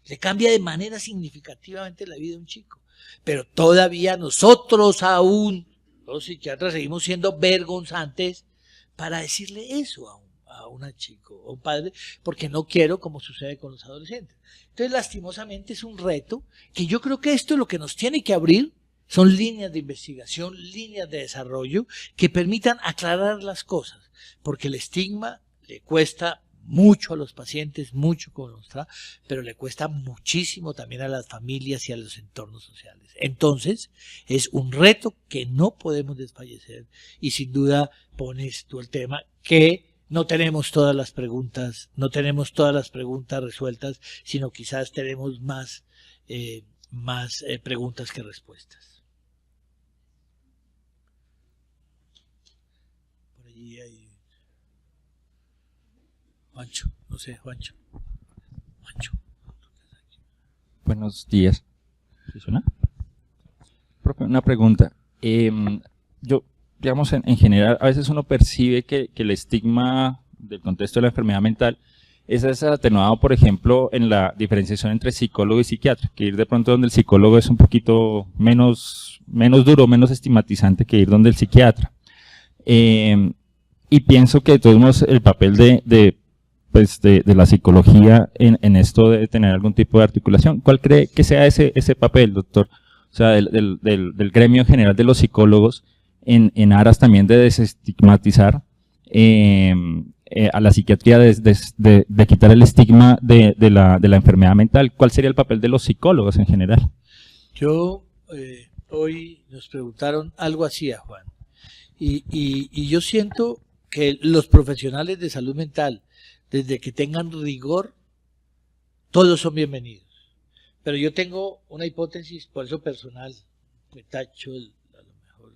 Le cambia de manera significativamente la vida de un chico. Pero todavía nosotros aún, los psiquiatras, seguimos siendo vergonzantes para decirle eso a un chico o un padre, porque no quiero, como sucede con los adolescentes. Entonces, lastimosamente, es un reto que yo creo que esto es lo que nos tiene que abrir. Son líneas de investigación, líneas de desarrollo que permitan aclarar las cosas, porque el estigma le cuesta mucho a los pacientes, mucho pero le cuesta muchísimo también a las familias y a los entornos sociales. Entonces, es un reto que no podemos desfallecer y sin duda pones tú el tema que no tenemos todas las preguntas, resueltas, sino quizás tenemos más preguntas que respuestas. Por allí hay Juancho, no sé, Juancho. Buenos días. ¿Sí suena? Una pregunta. Yo, digamos, en general, a veces uno percibe que el estigma del contexto de la enfermedad mental es atenuado, por ejemplo, en la diferenciación entre psicólogo y psiquiatra, que ir de pronto donde el psicólogo es un poquito menos duro, menos estigmatizante que ir donde el psiquiatra. Y pienso que tuvimos el papel de la psicología en esto de tener algún tipo de articulación. ¿Cuál cree que sea ese papel, doctor? O sea, del gremio en general de los psicólogos en aras también de desestigmatizar a la psiquiatría, de quitar el estigma de la enfermedad mental. ¿Cuál sería el papel de los psicólogos en general? Yo, hoy nos preguntaron algo así a Juan, y yo siento que los profesionales de salud mental, desde que tengan rigor, todos son bienvenidos. Pero yo tengo una hipótesis, por eso personal, me tacho, a lo mejor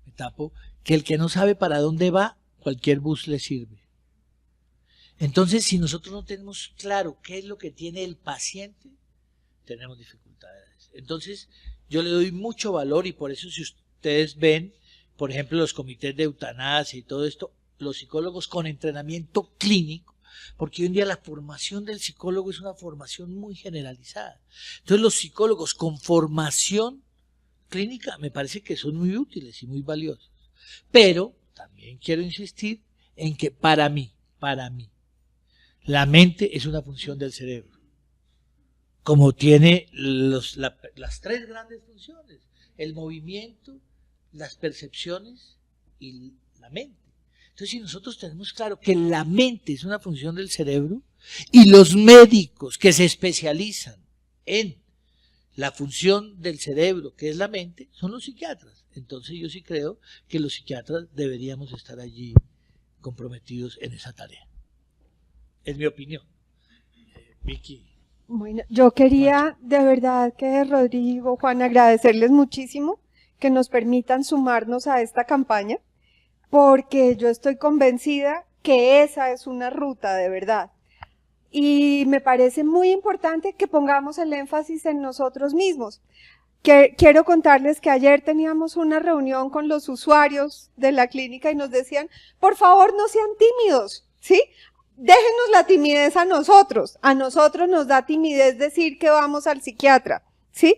me tapo, que el que no sabe para dónde va, cualquier bus le sirve. Entonces, si nosotros no tenemos claro qué es lo que tiene el paciente, tenemos dificultades. Entonces, yo le doy mucho valor, y por eso si ustedes ven, por ejemplo, los comités de eutanasia y todo esto, los psicólogos con entrenamiento clínico, porque hoy en día la formación del psicólogo es una formación muy generalizada. Entonces, los psicólogos con formación clínica me parece que son muy útiles y muy valiosos. Pero también quiero insistir en que para mí, la mente es una función del cerebro, como tiene las tres grandes funciones: el movimiento, las percepciones y la mente. Entonces, si nosotros tenemos claro que la mente es una función del cerebro, y los médicos que se especializan en la función del cerebro, que es la mente, son los psiquiatras, entonces yo sí creo que los psiquiatras deberíamos estar allí comprometidos en esa tarea. Es mi opinión. Vicky. Bueno, yo quería de verdad que Rodrigo, Juan, agradecerles muchísimo que nos permitan sumarnos a esta campaña, porque yo estoy convencida que esa es una ruta de verdad. Y me parece muy importante que pongamos el énfasis en nosotros mismos. Quiero contarles que ayer teníamos una reunión con los usuarios de la clínica y nos decían, por favor, no sean tímidos, ¿sí? Déjenos la timidez a nosotros nos da timidez decir que vamos al psiquiatra, ¿sí?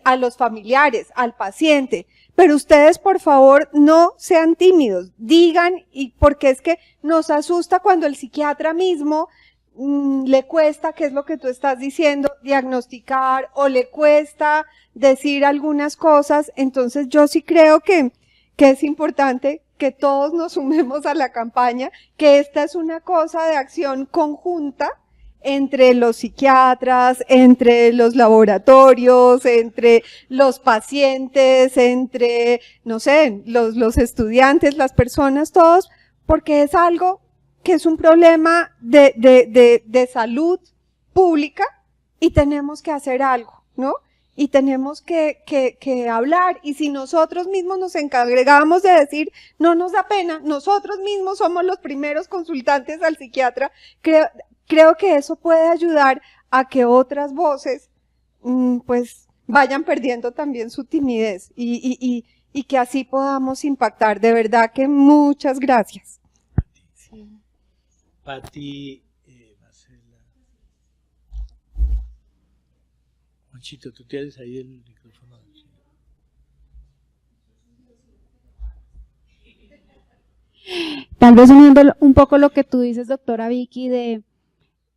A los familiares, al paciente, pero ustedes por favor no sean tímidos, digan, y porque es que nos asusta cuando el psiquiatra mismo le cuesta, que es lo que tú estás diciendo, diagnosticar, o le cuesta decir algunas cosas. Entonces yo sí creo que es importante que todos nos sumemos a la campaña, que esta es una cosa de acción conjunta entre los psiquiatras, entre los laboratorios, entre los pacientes, entre, no sé, los estudiantes, las personas, todos, porque es algo que es un problema de salud pública y tenemos que hacer algo, ¿no? Y tenemos que hablar, y si nosotros mismos nos encargamos de decir, no nos da pena, nosotros mismos somos los primeros consultantes al psiquiatra, creo que eso puede ayudar a que otras voces, pues, vayan perdiendo también su timidez y que así podamos impactar. De verdad que muchas gracias. Sí. Pati, Marcela. Juanchito, tú tienes ahí el micrófono. Tal vez uniendo un poco lo que tú dices, doctora Vicky, de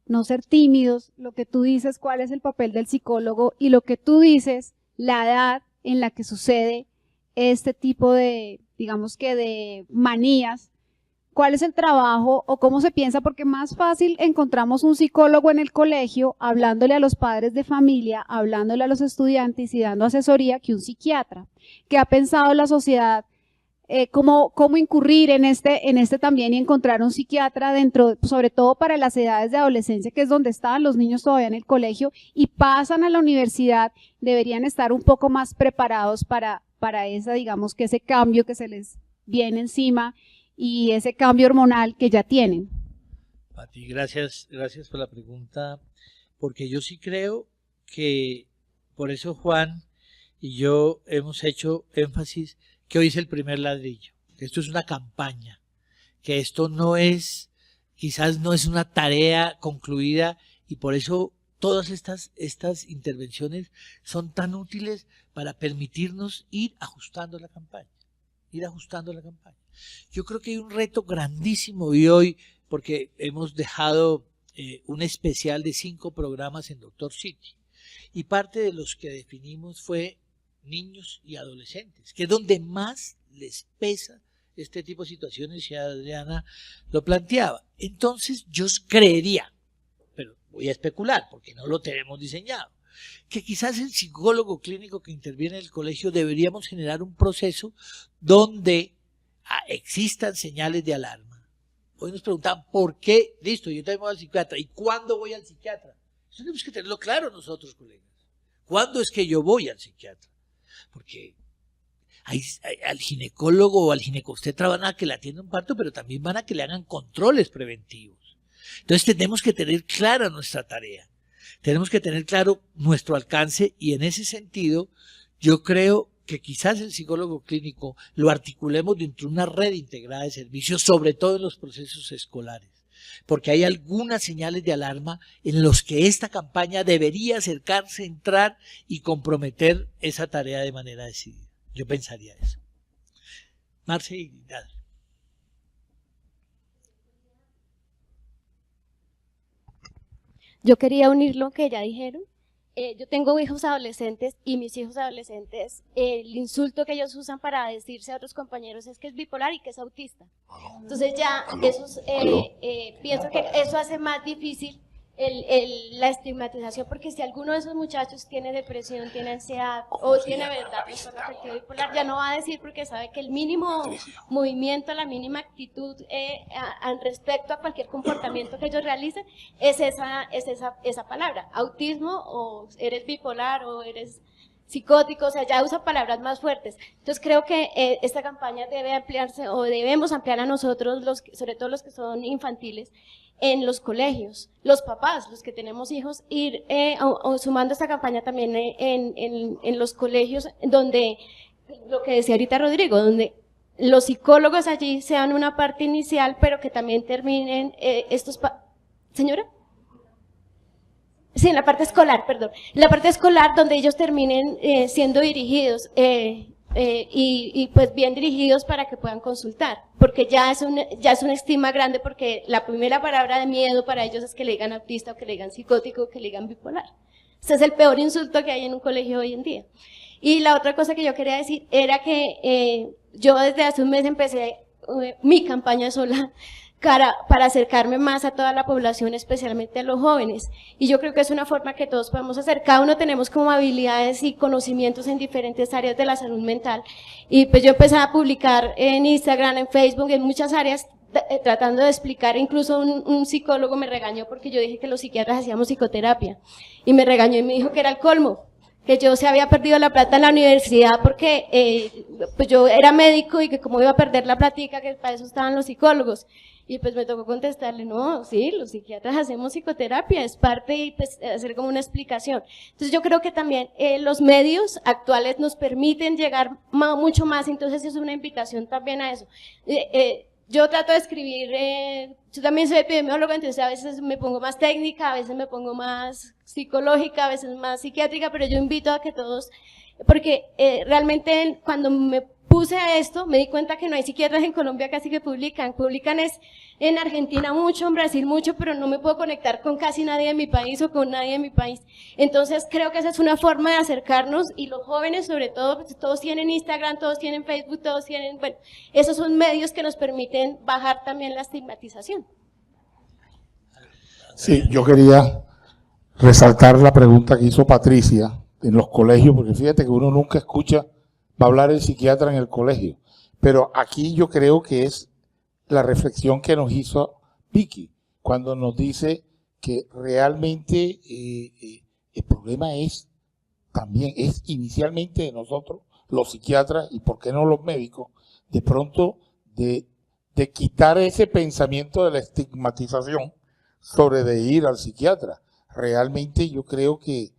no ser tímidos, lo que tú dices, cuál es el papel del psicólogo, y lo que tú dices, la edad en la que sucede este tipo de, digamos que de manías. ¿Cuál es el trabajo o cómo se piensa? Porque más fácil encontramos un psicólogo en el colegio hablándole a los padres de familia, hablándole a los estudiantes y dando asesoría, que un psiquiatra. ¿Qué ha pensado la sociedad? ¿Cómo incurrir en este también y encontrar un psiquiatra dentro, sobre todo para las edades de adolescencia, que es donde estaban los niños todavía en el colegio y pasan a la universidad? Deberían estar un poco más preparados para esa, digamos que ese cambio que se les viene encima, y ese cambio hormonal que ya tienen. Pati, gracias por la pregunta, porque yo sí creo que por eso Juan y yo hemos hecho énfasis que hoy es el primer ladrillo, que esto es una campaña, que esto no es, quizás no es una tarea concluida, y por eso todas estas intervenciones son tan útiles para permitirnos ir ajustando la campaña. Yo creo que hay un reto grandísimo y hoy, porque hemos dejado un especial de 5 programas en Dr. City, y parte de los que definimos fue niños y adolescentes, que es donde más les pesa este tipo de situaciones, y Adriana lo planteaba. Entonces yo creería, pero voy a especular porque no lo tenemos diseñado, que quizás el psicólogo clínico que interviene en el colegio deberíamos generar un proceso donde existan señales de alarma. Hoy nos preguntaban por qué, listo, yo también voy al psiquiatra, ¿y cuándo voy al psiquiatra? Eso tenemos que tenerlo claro nosotros, colegas. ¿Cuándo es que yo voy al psiquiatra? Porque al ginecólogo o al ginecobstetra van a que le atiendan un parto, pero también van a que le hagan controles preventivos. Entonces tenemos que tener clara nuestra tarea. Tenemos que tener claro nuestro alcance, y en ese sentido yo creo que quizás el psicólogo clínico lo articulemos dentro de una red integrada de servicios, sobre todo en los procesos escolares, porque hay algunas señales de alarma en los que esta campaña debería acercarse, entrar y comprometer esa tarea de manera decidida. Yo pensaría eso. Marce y Adri. Yo quería unir lo que ya dijeron. Yo tengo hijos adolescentes, y mis hijos adolescentes, el insulto que ellos usan para decirse a otros compañeros es que es bipolar y que es autista. Entonces ya pienso que eso hace más difícil la estigmatización, porque si alguno de esos muchachos tiene depresión, tiene ansiedad o tiene verdad trastorno afectivo bipolar, ya no va a decir, porque sabe que el mínimo movimiento, la mínima actitud respecto a cualquier comportamiento que ellos realicen es esa palabra, autismo, o eres bipolar o eres psicótico, o sea, ya usa palabras más fuertes. Entonces creo que esta campaña debe ampliarse, o debemos ampliar a nosotros, sobre todo los que son infantiles, en los colegios, los papás, los que tenemos hijos, ir sumando esta campaña también en los colegios, donde, lo que decía ahorita Rodrigo, donde los psicólogos allí sean una parte inicial, pero que también terminen ¿Señora? Sí, en la parte escolar, perdón. En la parte escolar, donde ellos terminen siendo dirigidos, y pues bien dirigidos para que puedan consultar, porque ya es un estigma grande, porque la primera palabra de miedo para ellos es que le digan autista, o que le digan psicótico, o que le digan bipolar. Ese es el peor insulto que hay en un colegio hoy en día. Y la otra cosa que yo quería decir era que yo desde hace un mes empecé mi campaña sola para acercarme más a toda la población, especialmente a los jóvenes. Y yo creo que es una forma que todos podemos hacer. Cada uno tenemos como habilidades y conocimientos en diferentes áreas de la salud mental. Y pues yo empecé a publicar en Instagram, en Facebook, en muchas áreas, tratando de explicar. Incluso un psicólogo me regañó porque yo dije que los psiquiatras hacíamos psicoterapia. Y me regañó y me dijo que era el colmo, que yo se había perdido la plata en la universidad porque pues yo era médico, y que cómo iba a perder la platica, que para eso estaban los psicólogos. Y pues me tocó contestarle, no, sí, los psiquiatras hacemos psicoterapia, es parte, y pues hacer como una explicación. Entonces yo creo que también los medios actuales nos permiten llegar mucho más, entonces es una invitación también a eso. Yo trato de escribir, yo también soy epidemióloga, entonces a veces me pongo más técnica, a veces me pongo más psicológica, a veces más psiquiátrica, pero yo invito a que todos, porque realmente cuando me puse a esto, me di cuenta que no hay psiquiatras en Colombia casi que publican es en Argentina mucho, en Brasil mucho, pero no me puedo conectar con casi nadie de mi país o con nadie de mi país. Entonces creo que esa es una forma de acercarnos, y los jóvenes sobre todo, pues, todos tienen Instagram, todos tienen Facebook, todos tienen, bueno, esos son medios que nos permiten bajar también la estigmatización. Sí, yo quería resaltar la pregunta que hizo Patricia en los colegios, porque fíjate que uno nunca escucha va a hablar el psiquiatra en el colegio, pero aquí yo creo que es la reflexión que nos hizo Vicky, cuando nos dice que realmente el problema es inicialmente de nosotros, los psiquiatras, y por qué no los médicos, de pronto de quitar ese pensamiento de la estigmatización sobre de ir al psiquiatra. Realmente yo creo que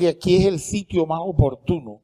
aquí es el sitio más oportuno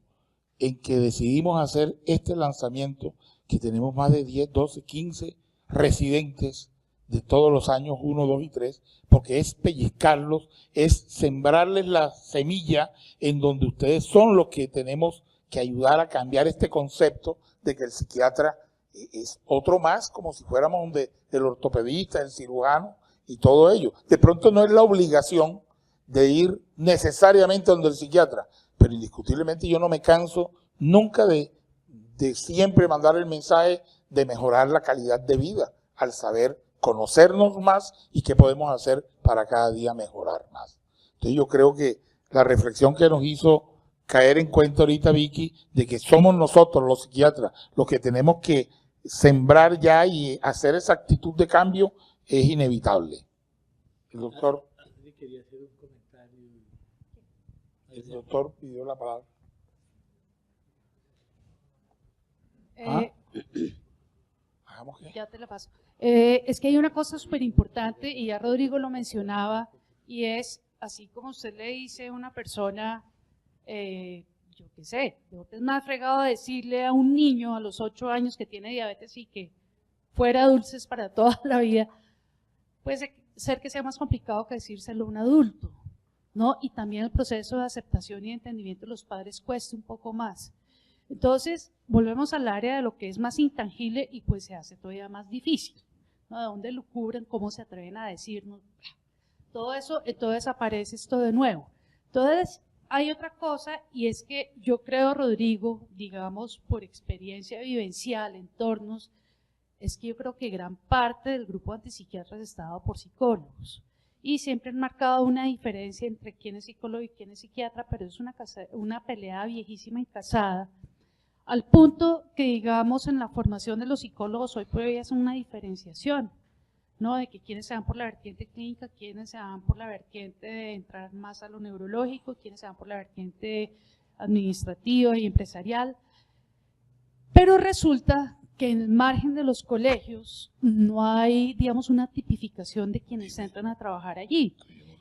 en que decidimos hacer este lanzamiento, que tenemos más de 10, 12, 15 residentes de todos los años 1, 2 y 3, porque es pellizcarlos, es sembrarles la semilla en donde ustedes son los que tenemos que ayudar a cambiar este concepto de que el psiquiatra es otro más, como si fuéramos del ortopedista, el cirujano y todo ello. De pronto no es la obligación de ir necesariamente donde el psiquiatra, pero indiscutiblemente yo no me canso nunca de siempre mandar el mensaje de mejorar la calidad de vida, al saber conocernos más y qué podemos hacer para cada día mejorar más. Entonces yo creo que la reflexión que nos hizo caer en cuenta ahorita Vicky, de que somos nosotros los psiquiatras los que tenemos que sembrar ya y hacer esa actitud de cambio, es inevitable. El doctor, quería hacer un comentario. el doctor pidió la palabra. ¿Hagamos qué? Ya te la paso. Es que hay una cosa súper importante, y ya Rodrigo lo mencionaba, y es, así como usted le dice a una persona, yo qué sé, es más fregado decirle a un niño a los 8 años que tiene diabetes y que fuera dulces para toda la vida, puede ser que sea más complicado que decírselo a un adulto, ¿no? Y también el proceso de aceptación y entendimiento de los padres cuesta un poco más. Entonces, volvemos al área de lo que es más intangible y pues se hace todavía más difícil, ¿no? ¿De dónde lo cubren? ¿Cómo se atreven a decirnos? Todo eso, entonces aparece esto de nuevo. Entonces, hay otra cosa, y es que yo creo, Rodrigo, digamos, por experiencia vivencial, entornos, es que yo creo que gran parte del grupo de antipsiquiatras está dado por psicólogos. Y siempre han marcado una diferencia entre quién es psicólogo y quién es psiquiatra, pero es una pelea viejísima y casada, al punto que, digamos, en la formación de los psicólogos hoy por hoy es una diferenciación, ¿no? De que quienes se van por la vertiente clínica, quienes se van por la vertiente de entrar más a lo neurológico, quienes se van por la vertiente administrativa y empresarial. Pero resulta que en el margen de los colegios no hay, digamos, una tipificación de quienes entran a trabajar allí,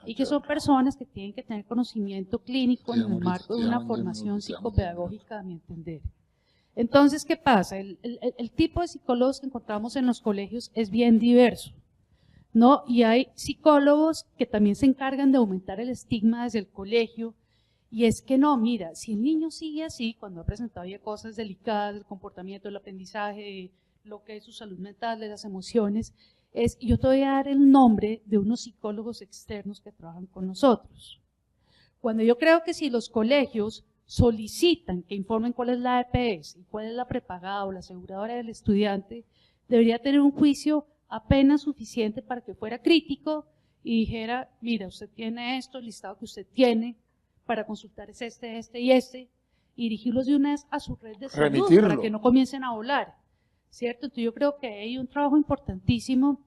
y que son personas que tienen que tener conocimiento clínico en el marco de una formación psicopedagógica, a mi entender. Entonces, ¿qué pasa? El tipo de psicólogos que encontramos en los colegios es bien diverso, ¿no? Y hay psicólogos que también se encargan de aumentar el estigma desde el colegio, y es que no, mira, si el niño sigue así, cuando ha presentado ya cosas delicadas del comportamiento, del aprendizaje, de lo que es su salud mental, de las emociones, yo te voy a dar el nombre de unos psicólogos externos que trabajan con nosotros. Cuando yo creo que si los colegios solicitan que informen cuál es la EPS y cuál es la prepagada o la aseguradora del estudiante, debería tener un juicio apenas suficiente para que fuera crítico y dijera, mira, usted tiene esto, el listado que usted tiene para consultar es este y este, y dirigirlos de una vez a su red de salud para que no comiencen a volar, ¿cierto? Entonces yo creo que hay un trabajo importantísimo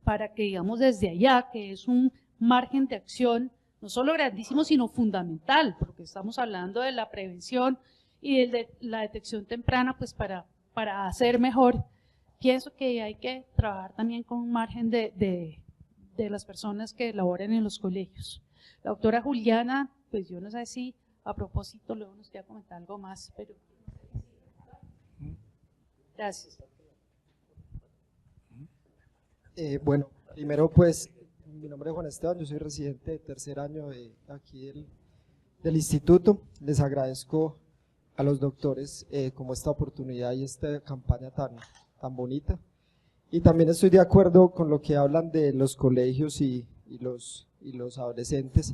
para que, digamos, desde allá, que es un margen de acción no solo grandísimo, sino fundamental, porque estamos hablando de la prevención y de la detección temprana, pues para hacer mejor. Pienso que hay que trabajar también con un margen de las personas que laboran en los colegios. La doctora Juliana, pues yo no sé si a propósito luego nos queda comentar algo más, pero gracias. Bueno, primero pues mi nombre es Juan Esteban, yo soy residente de tercer año de aquí del instituto. Les agradezco a los doctores como esta oportunidad y esta campaña tan bonita. Y también estoy de acuerdo con lo que hablan de los colegios y los adolescentes.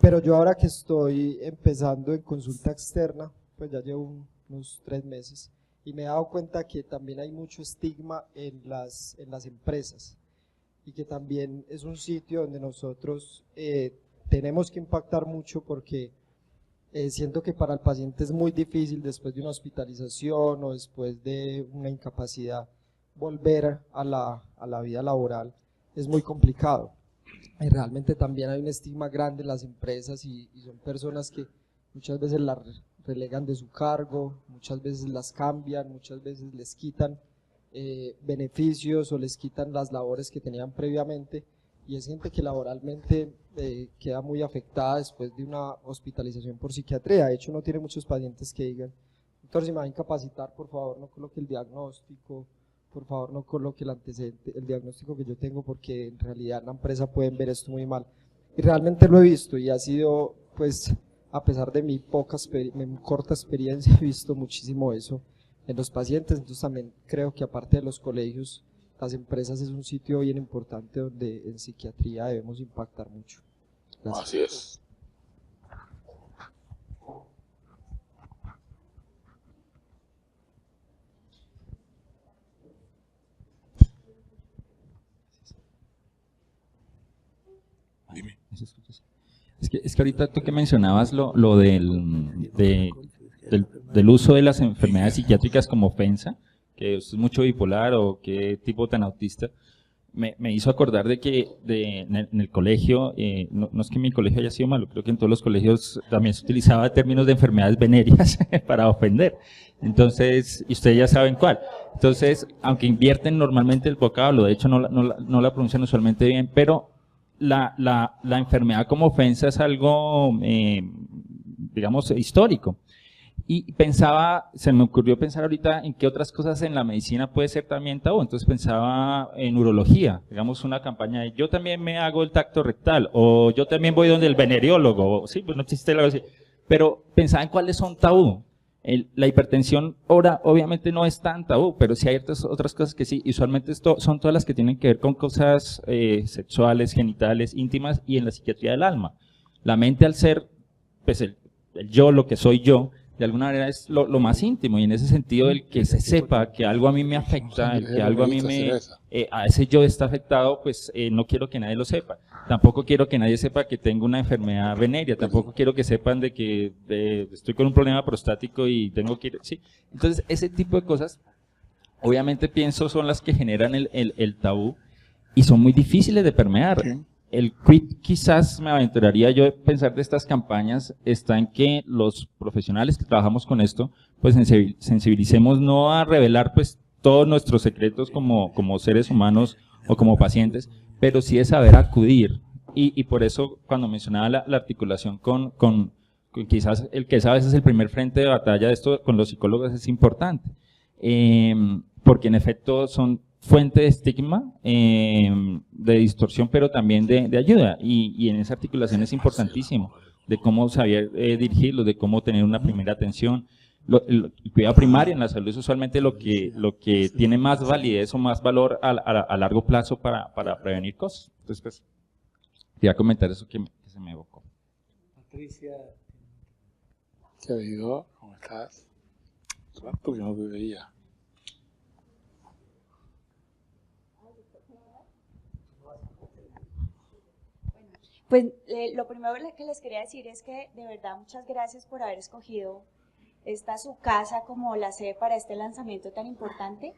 Pero yo ahora que estoy empezando en consulta externa, pues ya llevo unos 3 meses, y me he dado cuenta que también hay mucho estigma en las empresas, y que también es un sitio donde nosotros tenemos que impactar mucho, porque siento que para el paciente es muy difícil después de una hospitalización o después de una incapacidad volver a la vida laboral, es muy complicado. Y realmente también hay un estigma grande en las empresas y son personas que muchas veces las relegan de su cargo, muchas veces las cambian, muchas veces les quitan beneficios o les quitan las labores que tenían previamente, y es gente que laboralmente queda muy afectada después de una hospitalización por psiquiatría. De hecho, no tiene muchos pacientes que digan, doctor, si me va a incapacitar, por favor no coloque el diagnóstico, por favor no coloque el antecedente, el diagnóstico que yo tengo, porque en realidad en la empresa pueden ver esto muy mal. Y realmente lo he visto, y ha sido, pues, a pesar de mi corta experiencia, he visto muchísimo eso, los pacientes. Entonces también creo que aparte de los colegios, las empresas es un sitio bien importante donde en psiquiatría debemos impactar mucho. Gracias. Así es. Dime. Es que ahorita tú que mencionabas lo del uso de las enfermedades psiquiátricas como ofensa, que es mucho bipolar o qué tipo tan autista, me hizo acordar de que en el colegio, no es que mi colegio haya sido malo, creo que en todos los colegios también se utilizaba términos de enfermedades venéreas para ofender. Entonces, y ustedes ya saben cuál. Entonces, aunque invierten normalmente el vocablo, de hecho no la pronuncian usualmente bien, pero la enfermedad como ofensa es algo, digamos, histórico. Y se me ocurrió pensar ahorita en qué otras cosas en la medicina puede ser también tabú. Entonces pensaba en urología, digamos una campaña de yo también me hago el tacto rectal, o yo también voy donde el veneriólogo, sí, pues no existe algo así. Pero pensaba en cuáles son tabú. La hipertensión ahora obviamente no es tan tabú, pero sí hay otras cosas que sí, y usualmente son todas las que tienen que ver con cosas sexuales, genitales, íntimas y en la psiquiatría del alma. La mente al ser, pues el yo, lo que soy yo, de alguna manera es lo más íntimo, y en ese sentido el que se sepa que algo a mí me afecta, el que algo a mí a ese yo está afectado, pues no quiero que nadie lo sepa. Tampoco quiero que nadie sepa que tengo una enfermedad venérea, tampoco quiero que sepan de que estoy con un problema prostático y tengo que ir, sí. Entonces ese tipo de cosas, obviamente pienso son las que generan el tabú y son muy difíciles de permear. El quid quizás me aventuraría yo a pensar de estas campañas está en que los profesionales que trabajamos con esto, pues sensibilicemos no a revelar pues todos nuestros secretos como seres humanos o como pacientes, pero sí de saber acudir. Y por eso cuando mencionaba la articulación con quizás el que es a veces el primer frente de batalla de esto con los psicólogos es importante, porque en efecto son fuente de estigma, de distorsión, pero también de ayuda, y en esa articulación es importantísimo, de cómo saber dirigirlo, de cómo tener una primera atención. El cuidado primario en la salud es usualmente lo que tiene más validez o más valor a largo plazo para prevenir cosas. Entonces, pues, quería comentar eso que se me evocó. Patricia. ¿Qué ha habido? ¿Cómo estás? Rato que no te veía. Pues lo primero que les quería decir es que de verdad muchas gracias por haber escogido esta su casa como la sede para este lanzamiento tan importante,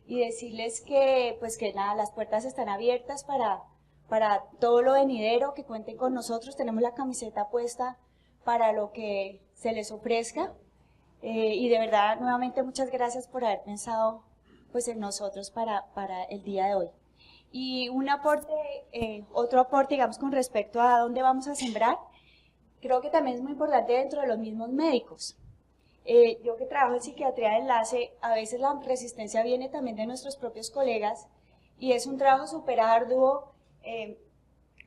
y decirles que pues que nada, las puertas están abiertas para todo lo venidero, que cuenten con nosotros, tenemos la camiseta puesta para lo que se les ofrezca, y de verdad nuevamente muchas gracias por haber pensado pues en nosotros para el día de hoy. Y un aporte, otro aporte, digamos, con respecto a dónde vamos a sembrar, creo que también es muy importante dentro de los mismos médicos. Yo que trabajo en psiquiatría de enlace, a veces la resistencia viene también de nuestros propios colegas, y es un trabajo súper arduo,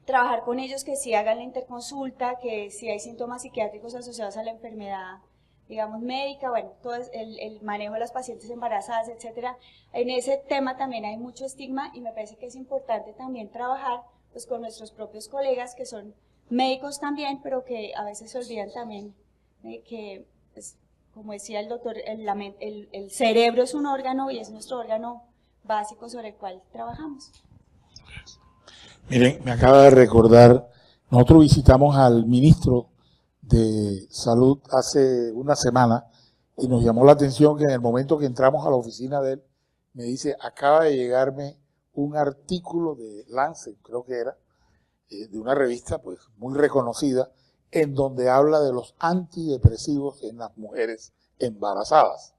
trabajar con ellos que sí hagan la interconsulta, que si hay síntomas psiquiátricos asociados a la enfermedad, digamos, médica, bueno, todo el manejo de las pacientes embarazadas, etcétera. En ese tema también hay mucho estigma, y me parece que es importante también trabajar pues con nuestros propios colegas que son médicos también, pero que a veces se olvidan también de que, pues, como decía el doctor, el cerebro es un órgano y es nuestro órgano básico sobre el cual trabajamos. Miren, me acaba de recordar, nosotros visitamos al ministro de Salud hace una semana y nos llamó la atención que en el momento que entramos a la oficina de él, me dice, acaba de llegarme un artículo de Lancet, creo que era, de una revista pues muy reconocida, en donde habla de los antidepresivos en las mujeres embarazadas,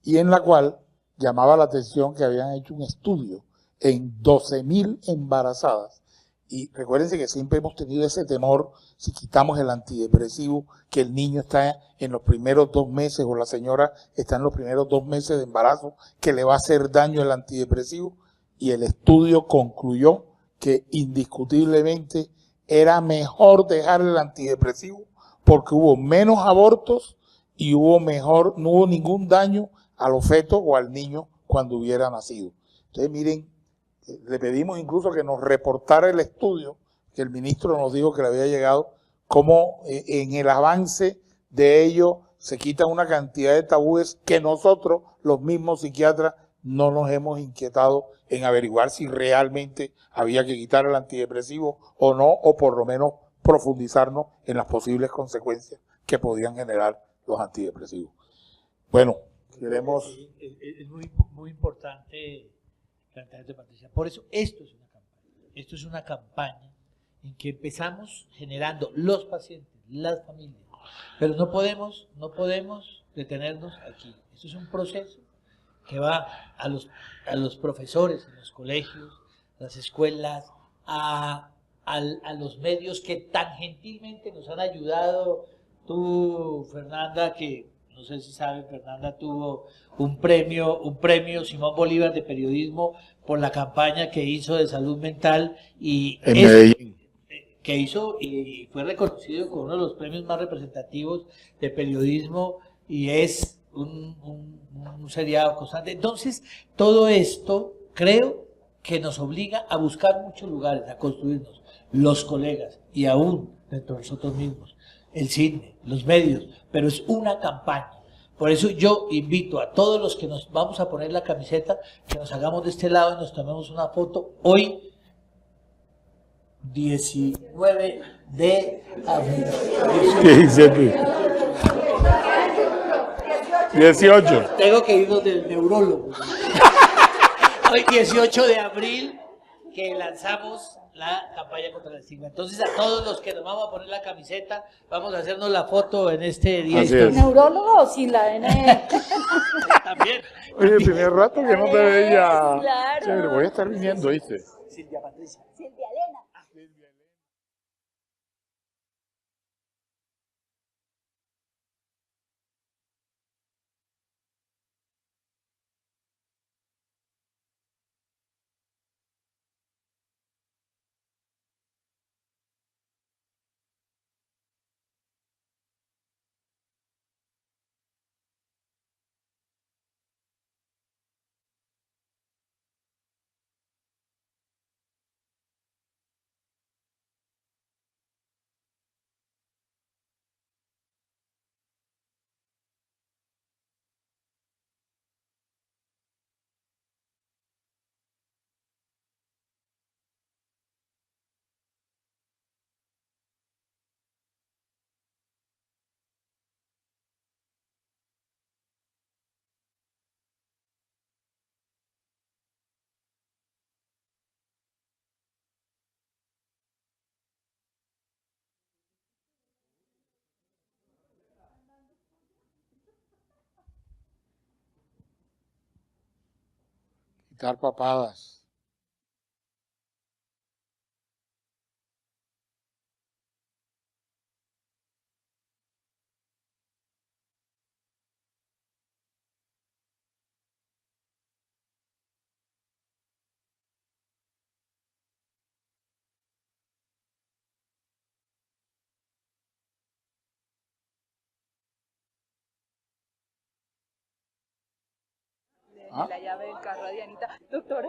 y en la cual llamaba la atención que habían hecho un estudio en 12.000 embarazadas. Y recuérdense que siempre hemos tenido ese temor, si quitamos el antidepresivo, que el niño está en los primeros 2 meses o la señora está en los primeros 2 meses de embarazo, que le va a hacer daño el antidepresivo. Y el estudio concluyó que indiscutiblemente era mejor dejar el antidepresivo porque hubo menos abortos y no hubo ningún daño a los fetos o al niño cuando hubiera nacido. Entonces, miren, le pedimos incluso que nos reportara el estudio que el ministro nos dijo que le había llegado, cómo en el avance de ello se quitan una cantidad de tabúes que nosotros, los mismos psiquiatras, no nos hemos inquietado en averiguar si realmente había que quitar el antidepresivo o no, o por lo menos profundizarnos en las posibles consecuencias que podían generar los antidepresivos. Bueno, queremos... Es muy importante plantearte, Patricia. Por eso esto es una campaña. Esto es una campaña en que empezamos generando los pacientes, las familias. Pero no podemos detenernos aquí. Esto es un proceso que va a los profesores en los colegios, las escuelas, a los medios que tan gentilmente nos han ayudado. Tú, Fernanda, que no sé si saben, Fernanda tuvo un premio Simón Bolívar de periodismo por la campaña que hizo de salud mental y que hizo y fue reconocido con uno de los premios más representativos de periodismo y es un seriado constante. Entonces, todo esto creo que nos obliga a buscar muchos lugares, a construirnos, los colegas y aún dentro de nosotros mismos, el cine, los medios, pero es una campaña. Por eso yo invito a todos los que nos vamos a poner la camiseta, que nos hagamos de este lado y nos tomemos una foto hoy, 19 de abril. ¿Qué dice tú? 18. Tengo que ir donde el neurólogo. Hoy 18 de abril que lanzamos la campaña contra el estigma. Entonces a todos los que nos vamos a poner la camiseta, vamos a hacernos la foto en este día. ¿Neurólogo o sin la NE? También. Oye, el primer rato que no te veía. Claro. Chévere, voy a estar viniendo, ¿viste? Silvia Patricia. Silvia Elena. Quitar papadas. La llave del carro a Dianita. Doctora,